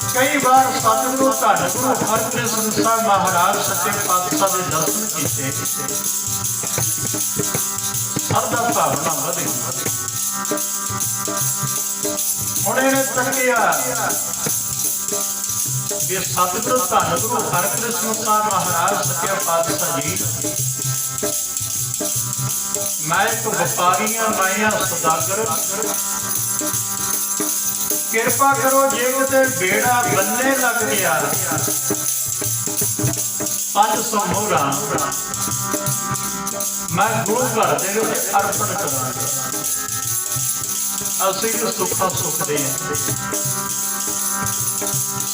कई बार सतगुरु धन गुरु हरकृष्ण साहब महाराज सच्चे पातशाह के दर्शन किए, श्रद्धा भावना वध गई। हुण इहने तकिया भी सतगुरु धन गुरु हरकृष्ण साहब महाराज सच्चे पातशाह जी, मैं एक व्यापारी हाँ, मैं सौदागर, कृपा करो जे किते बेड़ा बन्ने लग गया 500 मोहरा मैं गुरु घर दे विच अर्पण करांगा। असीं तो सुखा सुखदे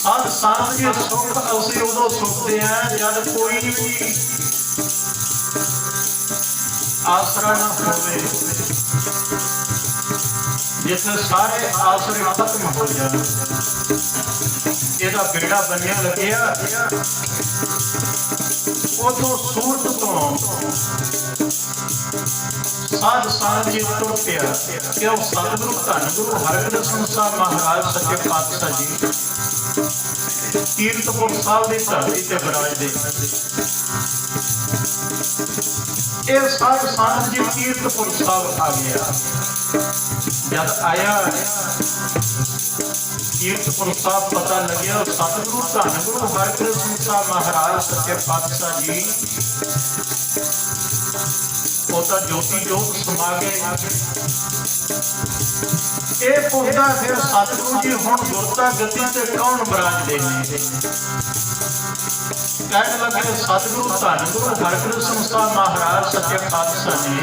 हां, साध संगत जी सुख असीं उदों सुखदे हां जद कोई भी आसरा ना होवे, जिथे सारे आसरे खत्म हो जाए। ਇਹਦਾ बेड़ा बनिया लग्या, उतों सूरत तो साध संगत जी तुर पिया कि वह सतगुरु धन गुरु हरकृष्ण साहब महाराज सच्चे पातशाह जी कीरतपुर साहब की धरती से विराजते। यह साध संगत जी कीरतपुर साहब आ गया। जब आया कीरतपुर साहब पता लगे सतगुरु धन गुरु हरकृष्ण साहब महाराज सच्चे पातशाह जी तो ज्योति जोत समा गए। ये पुछदा फिर सतगुरु जी हुण गुरता गति ते कौन विराजदे ने? कहने लगे सतगुरु धन गुरु हरकृष्ण साहब महाराज सच्चे पातशाह ने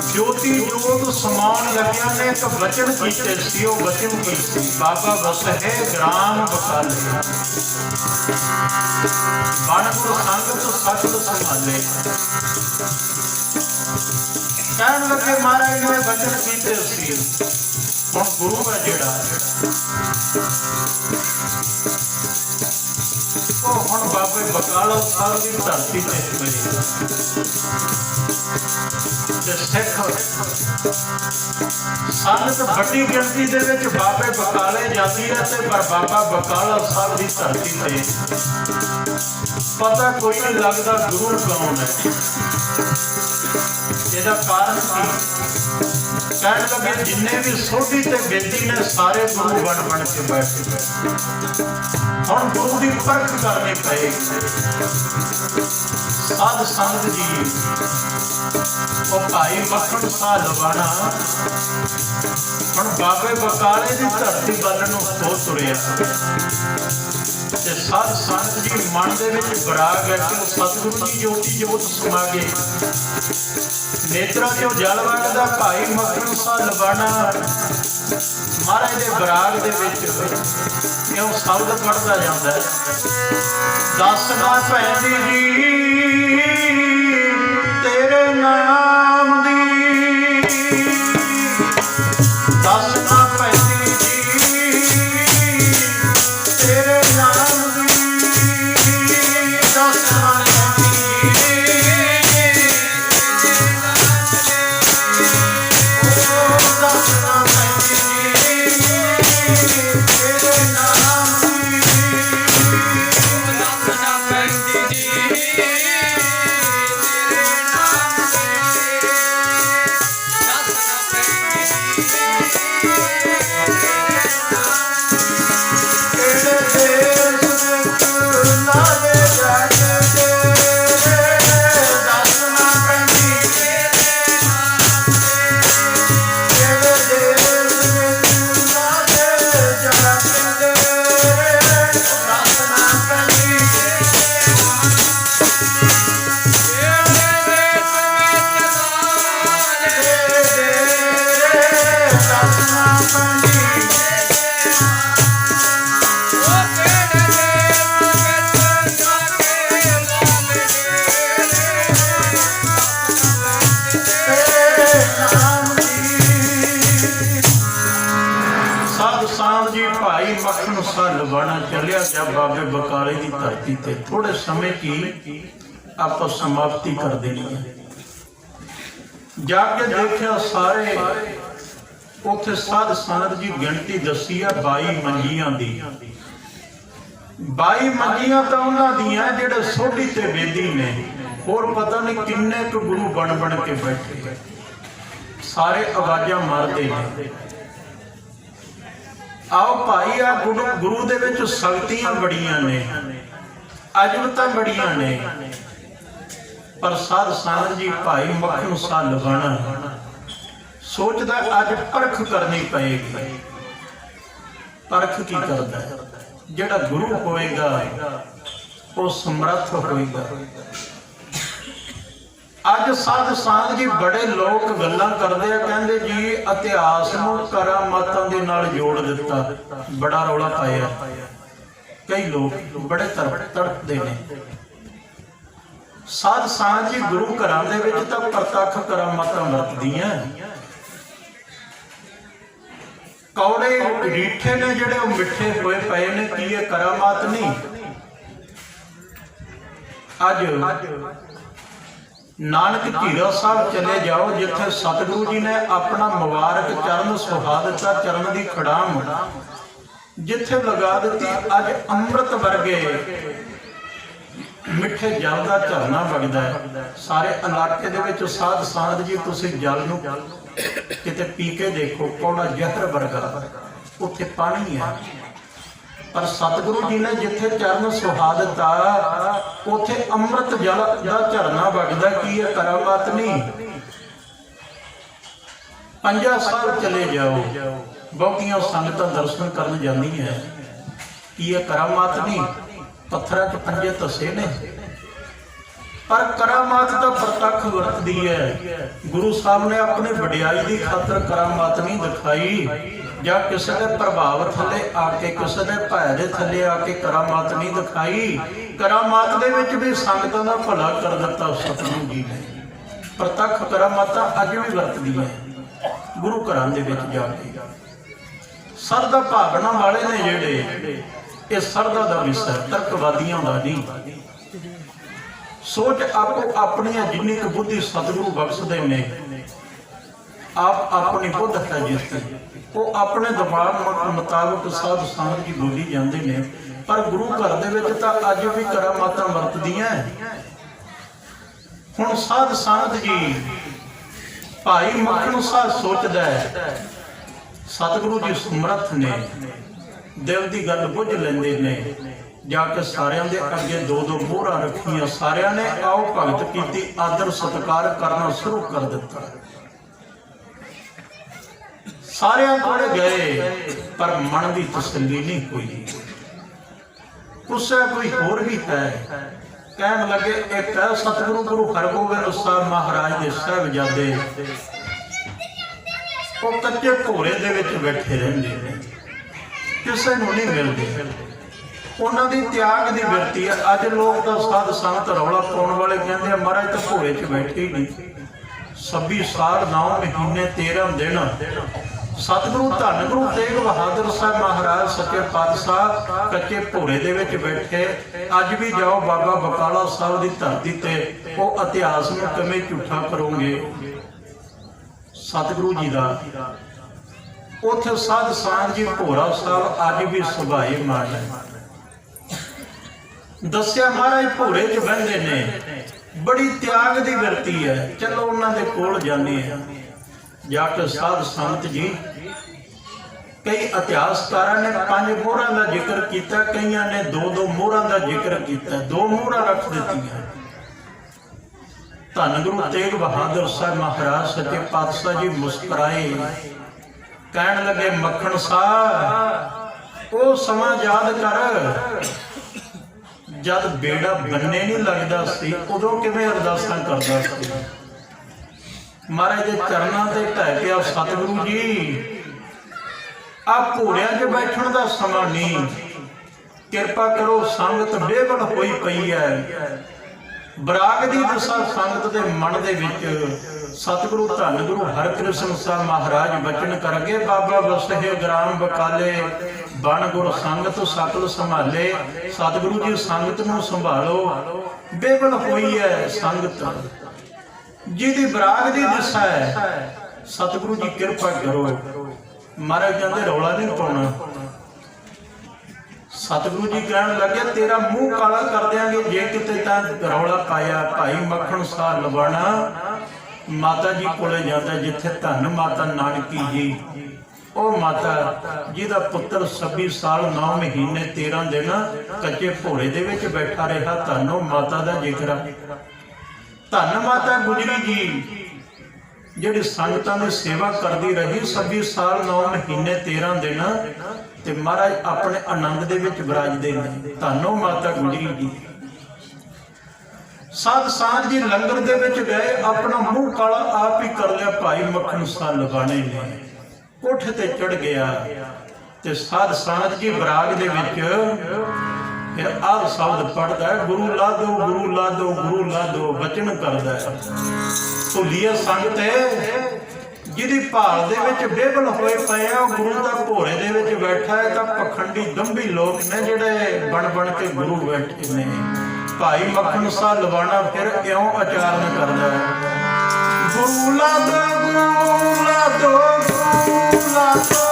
ज्योति जोत समाउण लग्या ने एक वचन कीते सी। वो वचन की सी, बाबा वसहे ग्राम बकाले, बण गुरु संगत सचत संभाले। कहने लगे महाराज ने वचन कीते सी, हुण गुरु है जिहड़ा हुण बाबे बकाला साहब की धरती ते मिले। संगत बड़ी गिनती दे विच बाबे बकाले जाती है, पर बाबा बकाला साहब की धरती ते पता कोई नहीं लगता गुरु कौन है। इसका कारण की कहने लगे जिन्ने भी सोधी ते बेटी ने सारे गुरु बन बन के बैठे। हुण गुरु की परख करनी पएगी। साध संगत जी वो भाई मक्खन शाह लवाना हुण बाबे बकाले की धरती बल नूं हो तुरिया। साध संगत जी मन दे विच विराग है कि सतगुरु जी ज्योति जोत समा गए। नेत्रा चों जल वगदा भाई मक्खन शाह लवाना महाराज दे विराग दे विच क्यों शब्द पढ़दा जांदा है। दसदा पैंदी जी तेरे नाम दी, दसदा पैंदी जी तेरे नाम दी, दसदा पैंदी जी ओ दसदा पैंदी जी तेरे नाम दी, दसदा पैंदी जी तेरे नाम दी। ਜੀ ਭਾਈ ਮੱਖਣ ਸਾਹ ਲਵਾਣਾ ਚੱਲਿਆ ਜਾਂ ਬਾਬੇ ਬਕਾਲੇ ਦੀ ਧਰਤੀ ਤੇ ਥੋੜੇ ਸਮੇਂ ਕੀ ਆਪਾਂ ਸਮਾਪਤੀ ਕਰ ਦੇਣੀ ਹੈ। ਜਾ ਕੇ ਦੇਖਿਆ ਸਾਰੇ ਉੱਥੇ ਸਾਧ ਸੰਗਤ ਦੀ ਗਿਣਤੀ ਦੱਸੀ ਆ 22 ਮੰਜੀਆਂ ਦੀ। 22 ਮੰਜੀਆਂ ਤਾਂ ਉਹਨਾਂ ਦੀਆਂ ਜਿਹੜੇ ਸੋਢੀ ਤੇ ਵੇਦੀ ਨੇ, ਹੋਰ ਪਤਾ ਨਹੀਂ ਕਿੰਨੇ ਕੁ ਗੁਰੂ ਬਣ ਬਣ ਕੇ ਬੈਠੇ, ਸਾਰੇ ਆਵਾਜ਼ਾਂ ਮਾਰਦੇ ਨੇ। आओ भाई आ गुरु दे विच शक्तियां बड़ियां ने, अजबतां बड़ियां ने, पर साध संगत जी भाई मक्खन साह लवाना सोचदा अज परख करनी पएगी। परख की करदा है? जिहड़ा गुरु होएगा वो समर्थ होएगा। अज साध संगत जी बड़े लोग गल्लां करदे आ, कहंदे जी इतिहास नूं करामातां दे नाल जोड़ दिता, बड़ा रौला पाया। कई लोग बड़े तड़पदे ने। साध संगत जी गुरु घरां दे विच तां प्रतੱਖ करामातां वरतदियां। कौड़े रीठे ने जिहड़े वो मिठे होए पए ने, की ये करामात नहीं? अज नानक झीरा साहब चले जाओ, जिथे सतगुरु जी ने अपना मुबारक चरण सुहा दिता, चरण की खड़ाम जिथे लगा दी। अज अमृत वर्गे मिठे जल का झरना वगदा है। सारे इलाके दे विच साध संगत जी तुसीं जल नूं किते पी के देखो, कौड़ा जहर वर्गा उत्थे पानी है। पर सतगुरु जी ने जिथे चरण सुहा दिता उथे अमृत जल का झरना वगदा। की है? करामात नहीं। पंजा साहिब चले जाओ, बहुतियां संगतां दर्शन करन जांदियां, की है? करामात नहीं। पत्थरां च पंजे धसे ने, पर करामात तो प्रतੱਖ वरतदी है। गुरु साहब ने अपनी वडियाई की खातर करामात नहीं दिखाई, ਜਾਂ ਕਿਸੇ ਦੇ ਪ੍ਰਭਾਵ ਥੱਲੇ ਆ ਕੇ, ਕਿਸੇ ਦੇ ਭੈ ਦੇ ਥੱਲੇ ਆ ਕੇ ਕਰਾਮਾਤ ਨਹੀਂ ਦਿਖਾਈ। ਕਰਾਮਾਤ ਦੇ ਵਿੱਚ ਵੀ ਸੰਗਤਾਂ ਦਾ ਭਲਾ ਕਰ ਦਿੱਤਾ ਸਤਿਗੁਰੂ ਜੀ ਨੇ। ਪ੍ਰਤੱਖ ਕਰਾਮਾਤਾਂ ਅੱਜ ਵੀ ਵਰਤਦੀਆਂ ਗੁਰੂ ਘਰਾਂ ਦੇ ਵਿੱਚ ਜਾ ਕੇ। ਸਰਦਾ ਭਾਵਨਾ ਵਾਲੇ ਨੇ ਜਿਹੜੇ, ਇਹ ਸਰਦਾ ਦਾ ਵਿਸ਼ਾ ਤਰਕਵਾਦੀਆਂ ਦਾ ਨਹੀਂ। ਸੋਚ ਆਪੋ ਆਪਣੀਆਂ ਜਿੰਨੀ ਕੁ ਬੁੱਧੀ ਸਤਿਗੁਰੂ ਬਖਸ਼ਦੇ ਨੇ, आप अपनी बुद्ध है जिसकी वो अपने दिमाग मुताबिक साध संगत जी बोली जाते हैं। पर गुरु घर दे विच तां अज भी करामातां वरतदियां। हुण साध संगत जी भाई मक्खन साह सोचदा है, सतगुरु जी समर्थ ने, दिल की गल बुझ लैंदे ने। जाके सारियां दे अगे दो दो मोहरां रखियां, सारियां ने आओ भगत कीती, आदर सत्कार करना शुरू कर दिता। सारे कोल गए पर मन की तसल्ली नहीं हुई। गुस्सा कोई होर भी है, कहन लगे एक है सतगुरु गुरु हरगोबिंद साहब महाराज के साहिबजादे, वो कच्चे घोड़े दे विच बैठे रहंदे ने, किसे नूं नहीं मिलदे। उन्हां दी त्याग दी बिरती है। अज लोग तो साध संगत रौला पाउण वाले कहंदे महाराज तो घोड़े च बैठे ही नहीं। 26 साल 9 महीने 13 दिन सतगुरु धन गुरु तेग बहादुर साहब महाराज सच्चे पातशाह कच्चे घोड़े दे विच बैठे। अज भी जाओ बाबा बकाला साहब की धरती ते, वो इतिहास में किवें झूठा करोगे सतगुरु जी का। उत्थे साध संगत जी भोरा साहब अज भी सुभाए मान दस्या महाराज घोड़े च बहिंदे ने, बड़ी त्याग की बिरती है। चलो उन्हां दे कोल जाने हैं। जाके साध संगत जी, कई इतिहासकारां ने 5 मोहरां का जिक्र किया, कईयां ने 2-2 मोहरां का जिक्र किया, 2 मोहरां रख दित्तियां। धन गुरु तेग बहादुर साहब महाराज सच्चे पातशाह जी मुस्कुराए, कहन लगे मक्खन साह वो समा याद कर जद बेड़ा बन्ने नहीं लगदा सी, उदों किवें अरदासां करदा सी। महाराज के चरणों से ढह गया सतगुरु जी आप घोड़िया च बैठण का समा नहीं, किरपा करो संगत बेबल होई पई है। बराग की दशा संगत के मन के विच सतगुरु धन गुरु हरकृष्ण साहब महाराज बचन करके बाबा वसहे ग्राम बकाले ਬਣ ਗੁਰ ਸੰਗਤ सकल संभाले। सतगुरु जी संगत नूं संभालो, बेबल होई है संगत जिहदी बराग दी दिशा है। सतगुरु जी कृपा करो। महाराज कहते रौला नहीं पाउणा। सतगुरु जी कहन लगे तेरा मूँह काला कर देंगे जे किते तां रौला पाया। भाई मक्खण साह लवाणा माता जी कोले जाता जिथे धन माता नानकी जी। ਉਹ ਮਾਤਾ ਜਿਹਦਾ ਪੁੱਤਰ 26 ਸਾਲ 9 ਮਹੀਨੇ 13 ਦਿਨ ਕੱਚੇ ਭੋਰੇ ਦੇ ਵਿੱਚ ਬੈਠਾ ਰਿਹਾ। ਧੰਨੋ ਮਾਤਾ ਦਾ ਜ਼ਿਕਰ। ਧੰਨ ਮਾਤਾ ਗੁਜਰੀ ਜੀ ਜਿਹੜੀ ਸੰਗਤਾਂ ਦੀ ਸੇਵਾ ਕਰਦੀ ਰਹੀ 26 ਸਾਲ 9 ਮਹੀਨੇ 13 ਦਿਨ ਤੇ ਮਹਾਰਾਜ ਆਪਣੇ ਆਨੰਦ ਦੇ ਵਿੱਚ ਵਿਰਾਜਦੇ ਨੇ। ਧੰਨੋ ਮਾਤਾ ਗੁਜਰੀ ਜੀ। ਸਾਧ ਸਾਧ ਜੀ ਲੰਗਰ ਦੇ ਵਿੱਚ ਗਏ, ਆਪਣਾ ਮੂੰਹ ਕਾਲਾ ਆਪ ਹੀ ਕਰ ਲਿਆ। ਭਾਈ ਮੱਖਣ ਸਾਹ ਲਗਾਣੇ ਨੇ ਕੋਠੇ ਤੇ ਚੜ ਗਿਆ ਤੇ ਸਾਧ ਸਾਧ ਜੀ ਬਰਾਗ ਦੇ ਵਿੱਚ ਫਿਰ ਆਹ ਸ਼ਬਦ ਪੜਦਾ, ਗੁਰੂ ਲਾ ਦੋ ਗੁਰੂ ਲਾ ਦੋ ਗੁਰੂ ਲਾ ਦੋ ਬਚਨ ਕਰਦਾ। ਭੁੱਲੀਏ ਸੰਗਤ ਜਿਹਦੀ ਭਾਲ ਦੇ ਵਿੱਚ ਬੇਬਲ ਹੋਏ ਪਏ ਆ, ਗੁਰੂ ਦਾ ਭੋਰੇ ਦੇ ਵਿੱਚ ਬੈਠਾ ਹੈ। ਤਾਂ ਪਖੰਡੀ ਦੰਭੀ ਲੋਕ ਨੇ ਜਿਹੜੇ ਬਣ ਬਣ ਕੇ ਗੁਰੂ ਬੈਠੇ ਨੇ। ਭਾਈ ਮੱਖਣ ਸਾਹ ਲਵਾਣਾ ਫਿਰ ਇਉਂ ਆਚਰਨ ਕਰਦਾ, ਗੁਰੂ ਲਾ ਦੋ ਗੁਰੂ ਲਾ ਦੋ ਗੁਰੂ ਲਾ ਦੋ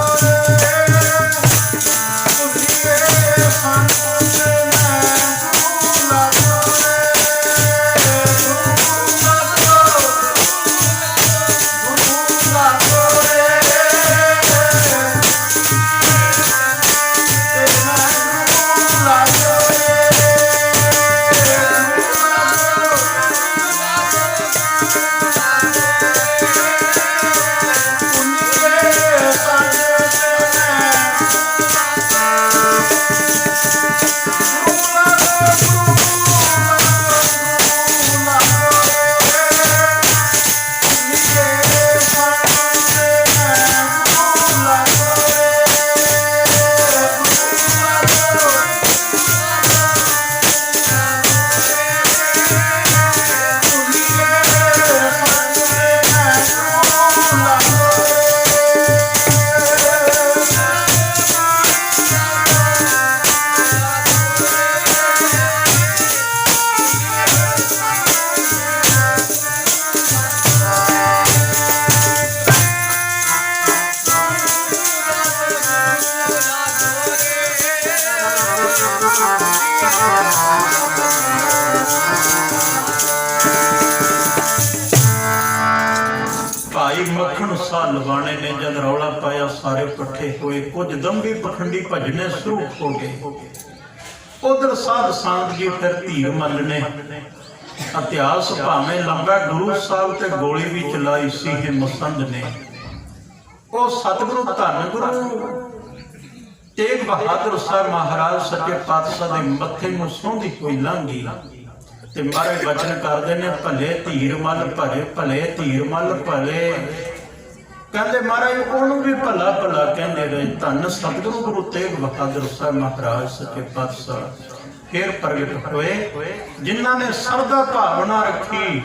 ਮੱਖਣ ਸਾਹ ਲਵਾਣੇ ਨੇ ਜਦ ਰੌਲਾ ਪਾਇਆ ਸਾਰੇ ਇਕੱਠੇ ਹੋਏ। ਕੁਝ ਦੰਭੀ ਪਖੰਡੀ ਭਜਨੇ ਸ਼ੁਰੂ ਹੋ ਗਏ। ਉਧਰ ਸਾਧ ਸੰਤ ਜੀ ਫਿਰ ਧੀਰ ਮੱਲ ਨੇ ਇਤਿਹਾਸ ਭਾਵੇਂ ਲੰਬਾ, ਗੁਰੂ ਸਾਹਿਬ ਤੇ ਗੋਲੀ ਵੀ ਚਲਾਈ ਸੀ ਹਿੰਮਤਸੰਧ ਨੇ। ਉਹ ਸਤਿਗੁਰੂ ਧੰਨ ਗੁਰੂ ਤੇਗ ਬਹਾਦਰ ਸਾਹਿਬ ਮਹਾਰਾਜ ਸੱਚੇ ਪਾਤਸ਼ਾਹ ਦੇ ਮੱਥੇ ਨੂੰ ਸੌਂਦੀ ਹੋਈ ਲੰਘੀ ਤੇ ਮਹਾਰਾਜ ਬਚਨ ਕਰਦੇ ਨੇ, ਭਲੇ ਧੀਰ ਮੱਲ ਭਲੇ ਭਲੇ ਧੀਰ ਮੱਲ ਭਲੇ। ਕਹਿੰਦੇ ਮਹਾਰਾਜ ਉਹਨੂੰ ਵੀ ਭਲਾ ਭਲਾ ਕਹਿੰਦੇ ਰਹੇ। ਧੰਨ ਸਤਿਗੁਰੂ ਗੁਰੂ ਤੇਗ ਬਹਾਦਰ ਸਾਹਿਬ ਮਹਾਰਾਜ ਸੱਚੇ ਪਾਤਸ਼ਾਹ ਫਿਰ ਪ੍ਰਗਟ ਹੋਏ ਜਿਨ੍ਹਾਂ ਨੇ ਸਰਦਾ ਭਾਵਨਾ ਰੱਖੀ,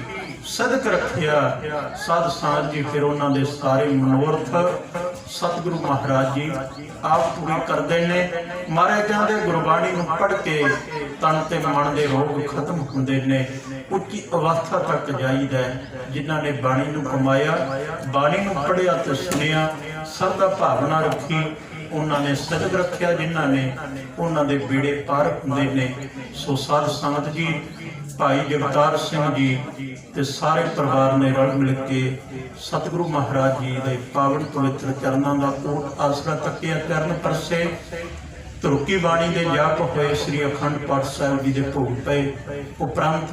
ਸਦਕ ਰੱਖਿਆ। ਸਾਧ ਸੰਗਤ ਜੀ ਫਿਰ ਉਹਨਾਂ ਦੇ ਸਾਰੇ ਮਨੋਰਥ ਸਤਿਗੁਰੂ ਮਹਾਰਾਜ ਜੀ ਆਪ ਪੂਰੇ ਕਰਦੇ ਨੇ। ਮਹਾਰਾਜ ਕਹਿੰਦੇ ਗੁਰਬਾਣੀ ਨੂੰ ਪੜ੍ਹ ਕੇ ਤਨ ਤੇ ਮਨ ਦੇ ਰੋਗ ਖਤਮ ਹੁੰਦੇ ਨੇ। ਉੱਚੀ ਅਵਸਥਾ ਤੱਕ ਜਾਈਦਾ। ਜਿਨ੍ਹਾਂ ਨੇ ਬਾਣੀ ਨੂੰ ਕਮਾਇਆ, ਬਾਣੀ ਨੂੰ ਪੜ੍ਹਿਆ ਤੇ ਸੁਣਿਆ, ਸਰਦਾ ਭਾਵਨਾ ਰੱਖੀ, ਉਹਨਾਂ ਨੇ ਸਦਕ ਰੱਖਿਆ। ਜਿਨ੍ਹਾਂ ਨੇ ਉਹਨਾਂ ਦੇ ਬੇੜੇ ਪਾਰ ਹੁੰਦੇ ਨੇ। ਸੋ ਸਾਧ ਸੰਗਤ ਜੀ, ਭਾਈ ਜਗਤਾਰ ਸਿੰਘ ਜੀ ਤੇ ਸਾਰੇ ਪਰਿਵਾਰ ਨੇ ਰਲ ਮਿਲ ਕੇ ਸਤਿਗੁਰੂ ਮਹਾਰਾਜ ਜੀ ਦੇ ਪਾਵਨ ਪਵਿੱਤਰ ਚਰਨਾਂ ਦਾ ਓਟ ਆਸਰਾ ਤੱਕਿਆ। ਚਰਨ ਪਰਸੇ ਧਰੁਕੀ ਬਾਣੀ ਦੇ ਜਾਪ ਹੋਏ। ਸ੍ਰੀ ਅਖੰਡ ਪਾਠ ਸਾਹਿਬ ਜੀ ਦੇ ਭੋਗ ਪਏ। ਉਪਰੰਤ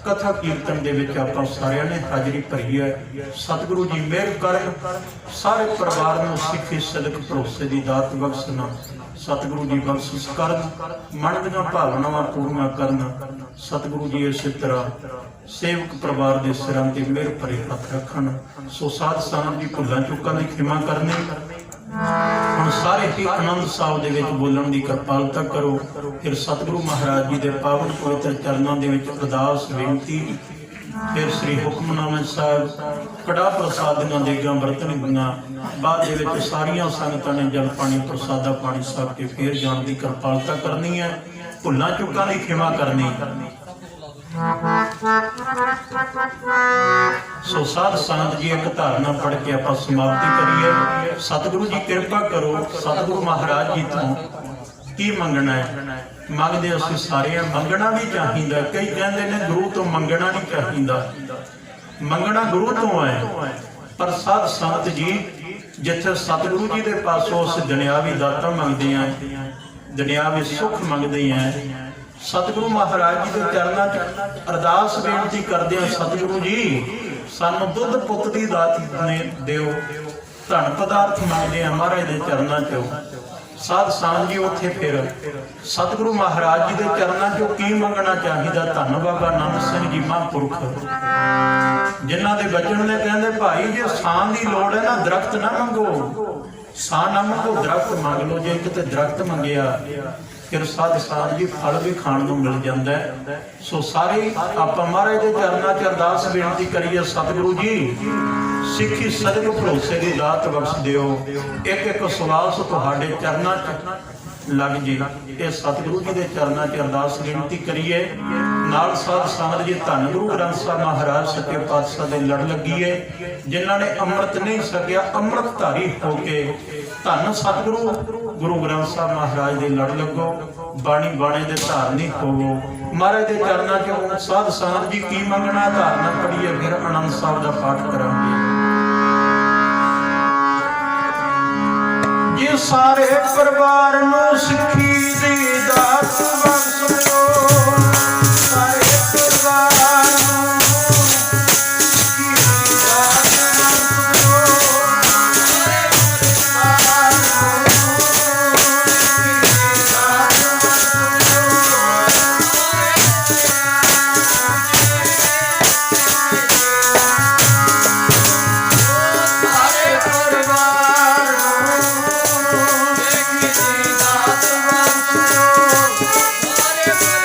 ਕਥਾ ਕੀਰਤਨ ਦੇ ਵਿੱਚ ਆਪਾਂ ਸਾਰਿਆਂ ਨੇ ਹਾਜ਼ਰੀ ਭਰੀ ਹੈ। ਸਤਿਗੁਰੂ ਜੀ ਮਿਹਰ ਕਰਨ, ਸਾਰੇ ਪਰਿਵਾਰ ਨੂੰ ਸਿੱਖੀ ਸਦਕ ਭਰੋਸੇ ਦੀ ਦਾਤ ਬਖਸ਼ਣ। ਸਤਿਗੁਰੂ ਜੀ ਬਖਸ਼ਿਸ਼ ਕਰਨ, ਮਨ ਦੀਆਂ ਭਾਵਨਾਵਾਂ ਪੂਰੀਆਂ ਕਰਨ। ਸਤਿਗੁਰੂ ਜੀ ਇਸੇ ਤਰ੍ਹਾਂ ਸੇਵਕ ਪਰਿਵਾਰ ਦੇ ਸਿਰਾਂ ਤੇ ਮਿਹਰ ਭਰੇ ਹੱਥ ਰੱਖਣ। ਸੋ ਸਾਧ ਸੰਗਤ ਜੀ ਭੁੱਲਾਂ ਚੁੱਕਾਂ ਦੀ ਖਿਮਾ ਕਰਨੀ। ਹੁਣ ਸਾਰੇ ਹੀ ਆਨੰਦ ਸਾਹਿਬ ਦੇ ਵਿੱਚ ਬੋਲਣ ਦੀ ਕਿਰਪਾਲਤਾ ਕਰੋ। ਫਿਰ ਸਤਿਗੁਰੂ ਮਹਾਰਾਜ ਜੀ ਦੇ ਪਾਵਨ ਪਵਿੱਤਰ ਚਰਨਾਂ ਦੇ ਵਿੱਚ ਅਰਦਾਸ ਬੇਨਤੀ। फिर श्री हुक्मनामा साहब कड़ा प्रसाद ਦੀਆਂ ਦੇਗਾਂ ਵਰਤਣਗੀਆਂ। ਬਾਅਦ ਦੇ ਵਿੱਚ ਸਾਰੀਆਂ ਸੰਗਤਾਂ ਨੇ ਜਲ ਪਾਣੀ ਪ੍ਰਸਾਦਾ ਪਾਣੀ ਛਕ ਕੇ ਫਿਰ ਜਾਣ ਦੀ ਕਿਰਪਾਲਤਾ ਕਰਨੀ ਹੈ। ਭੁੱਲਾਂ ਚੁੱਕਾਂ ਦੀ ਖਿਮਾ ਕਰਨੀ। ਸੋ ਸਾਧ ਸੰਗਤ ਜੀ ਇੱਕ ਧਾਰਨਾ ਪੜ੍ਹ ਕੇ ਆਪਾਂ ਸਮਾਪਤੀ ਕਰੀਏ। ਸਤਿਗੁਰੂ ਜੀ ਕਿਰਪਾ ਕਰੋ। ਸਤਿਗੁਰੂ ਮਹਾਰਾਜ ਜੀ ਤੋਂ ਕੀ ਮੰਗਣਾ ਹੈ? ਮੰਗਦੇ ਅਸੀਂ ਸਾਰੇ ਆ। ਮੰਗਣਾ ਵੀ ਚਾਹੀਦਾ। ਕਈ ਕਹਿੰਦੇ ਨੇ ਗੁਰੂ ਤੋਂ ਮੰਗਣਾ ਨਹੀਂ ਚਾਹੀਦਾ। ਮੰਗਣਾ ਗੁਰੂ ਤੋਂ ਹੈ। ਪਰ ਸਾਧ ਸੰਗਤ ਜੀ ਜਿੱਥੇ ਸਤਿਗੁਰੂ ਜੀ ਦੇ ਪਾਸੋਂ ਉਸ ਦੁਨਿਆਵੀ ਦਾਤਾਂ ਮੰਗਦੇ ਆ, ਦੁਨਿਆਵੀ ਸੁੱਖ ਮੰਗਦੇ ਆ, ਸਤਿਗੁਰੂ ਮਹਾਰਾਜ ਜੀ ਦੇ ਚਰਨਾਂ 'ਚ ਅਰਦਾਸ ਬੇਨਤੀ ਕਰਦੇ ਆ, ਸਤਿਗੁਰੂ ਜੀ ਸਾਨੂੰ ਦੁੱਧ ਪੁੱਤ ਦੀ ਦਾਤ ਦਿਓ। ਧਨ ਪਦਾਰਥ ਮੰਗਦੇ ਆ ਮਹਾਰਾਜ ਦੇ ਚਰਨਾਂ 'ਚ। ਸਾਧ ਸੰਗਤ ਜੀ ਉੱਥੇ ਫਿਰ ਸਤਿਗੁਰੂ ਮਹਾਰਾਜ ਜੀ ਦੇ ਚਰਨਾਂ 'ਚੋਂ ਕੀ ਮੰਗਣਾ ਚਾਹੀਦਾ? ਧੰਨ ਬਾਬਾ ਆਨੰਦ ਸਿੰਘ ਜੀ ਮਹਾਂਪੁਰਖ ਜਿਨ੍ਹਾਂ ਦੇ ਬਚਨ ਨੇ ਕਹਿੰਦੇ ਭਾਈ ਜੇ ਸਾਂ ਦੀ ਲੋੜ ਹੈ ਨਾ ਦਰਖਤ ਨਾ ਮੰਗੋ, ਸਾਂ ਨਾ ਮੰਗੋ ਦਰਖਤ ਮੰਗ ਲਓ। ਜੇ ਕਿਤੇ ਦਰਖਤ ਮੰਗਿਆ ਫਿਰ ਸਾਧ ਸੰਗਤ ਜੀ ਫਲ ਵੀ ਖਾਣ ਨੂੰ ਮਿਲ ਜਾਂਦਾ ਹੈ। ਸੋ ਸਾਰੇ ਆਪਾਂ ਮਹਾਰਾਜ ਦੇ ਚਰਨਾਂ 'ਚ ਅਰਦਾਸ ਬੇਨਤੀ ਕਰੀਏ, ਸਤਿਗੁਰੂ ਜੀ ਸਿੱਖੀ ਸਦਕ ਭਰੋਸੇ ਦੀ ਦਾਤ ਬਖਸ਼ ਦਿਓ। ਇੱਕ ਇੱਕ ਸਵਾਸ ਤੁਹਾਡੇ ਚਰਨਾਂ 'ਚ ਲੱਗ ਜੇ। ਇਹ ਸਤਿਗੁਰੂ ਜੀ ਦੇ ਚਰਨਾਂ 'ਚ ਅਰਦਾਸ ਬੇਨਤੀ ਕਰੀਏ। ਨਾਲ ਸਾਧ ਸੰਗਤ ਜੀ ਧੰਨ ਗੁਰੂ ਗ੍ਰੰਥ ਸਾਹਿਬ ਮਹਾਰਾਜ ਸੱਚੇ ਪਾਤਸ਼ਾਹ ਦੇ ਲੜ ਲੱਗੀਏ। ਜਿਨ੍ਹਾਂ ਨੇ ਅੰਮ੍ਰਿਤ ਨਹੀਂ ਛਕਿਆ ਅੰਮ੍ਰਿਤ ਧਾਰੀ ਹੋ ਕੇ ਧੰਨ ਸਤਿਗੁਰੂ ਗੁਰੂ ਗ੍ਰੰਥ ਸਾਹਿਬ ਮਹਾਰਾਜ ਦੇ ਲੜ ਲੱਗੋ। ਬਾਣੀ ਬਾਣੇ ਦੇ ਧਾਰਨੀ ਹੋਵੋ। ਮਹਾਰਾਜ ਦੇ ਚਰਨਾਂ 'ਚ ਸਾਧ ਸੰਗਤ ਜੀ ਕੀ ਮੰਗਣਾ ਧਾਰਨਾ ਪੜੀਏ, ਫਿਰ ਆਨੰਦ ਸਾਹਿਬ ਦਾ ਪਾਠ ਕਰਾਂਗੇ। ਜੇ ਸਾਰੇ ਪਰਿਵਾਰ ਨੂੰ ਸਿੱਖੀ ਦੀ ਦਾਤ ਬਖਸ਼ ਦਿਓ। ਸਾਰੇ ਪਰਿਵਾਰ ਨੂੰ ਸਿੱਖੀ ਦੀ ਦਾਤ ਬਖਸ਼ ਦਿਓ। ਸਾਰੇ ਪਰਿਵਾਰ ਨੂੰ ਸਿੱਖੀ ਦੀ ਦਾਤ ਬਖਸ਼ ਦਿਓ। ਸਾਰੇ ਪਰਿਵਾਰ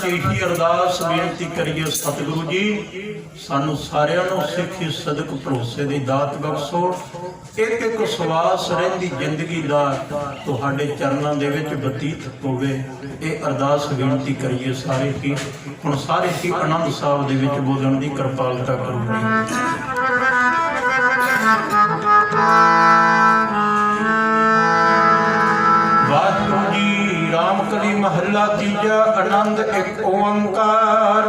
ਇਹੀ ਅਰਦਾਸ ਬੇਨਤੀ ਕਰੀਏ, ਸਤਿਗੁਰੂ ਜੀ ਸਾਨੂੰ ਸਾਰਿਆਂ ਨੂੰ ਸਿੱਖੀ ਸਦਕ ਭਰੋਸੇ ਦੀ ਦਾਤ ਬਖਸ਼ੋ। ਇੱਕ ਇੱਕ ਸਵਾਸ ਰਹਿੰਦੀ ਜ਼ਿੰਦਗੀ ਦਾ ਤੁਹਾਡੇ ਚਰਨਾਂ ਦੇ ਵਿੱਚ ਬਤੀਤ ਹੋਵੇ। ਇਹ ਅਰਦਾਸ ਬੇਨਤੀ ਕਰੀਏ ਸਾਰੇ ਹੀ। ਹੁਣ ਸਾਰੇ ਹੀ ਆਨੰਦ ਸਾਹਿਬ ਦੇ ਵਿੱਚ ਬੋਲਣ ਦੀ ਕਿਰਪਾਲਤਾ ਕਰੋ। ਵਾਹਿਗੁਰੂ ਜੀ ਰਾਮ ਕਲੀ ਮਹੱਲਾ ਤੀਜਾ। ਆਨੰਦ ਇੱਕ ਓੰਕਾਰ।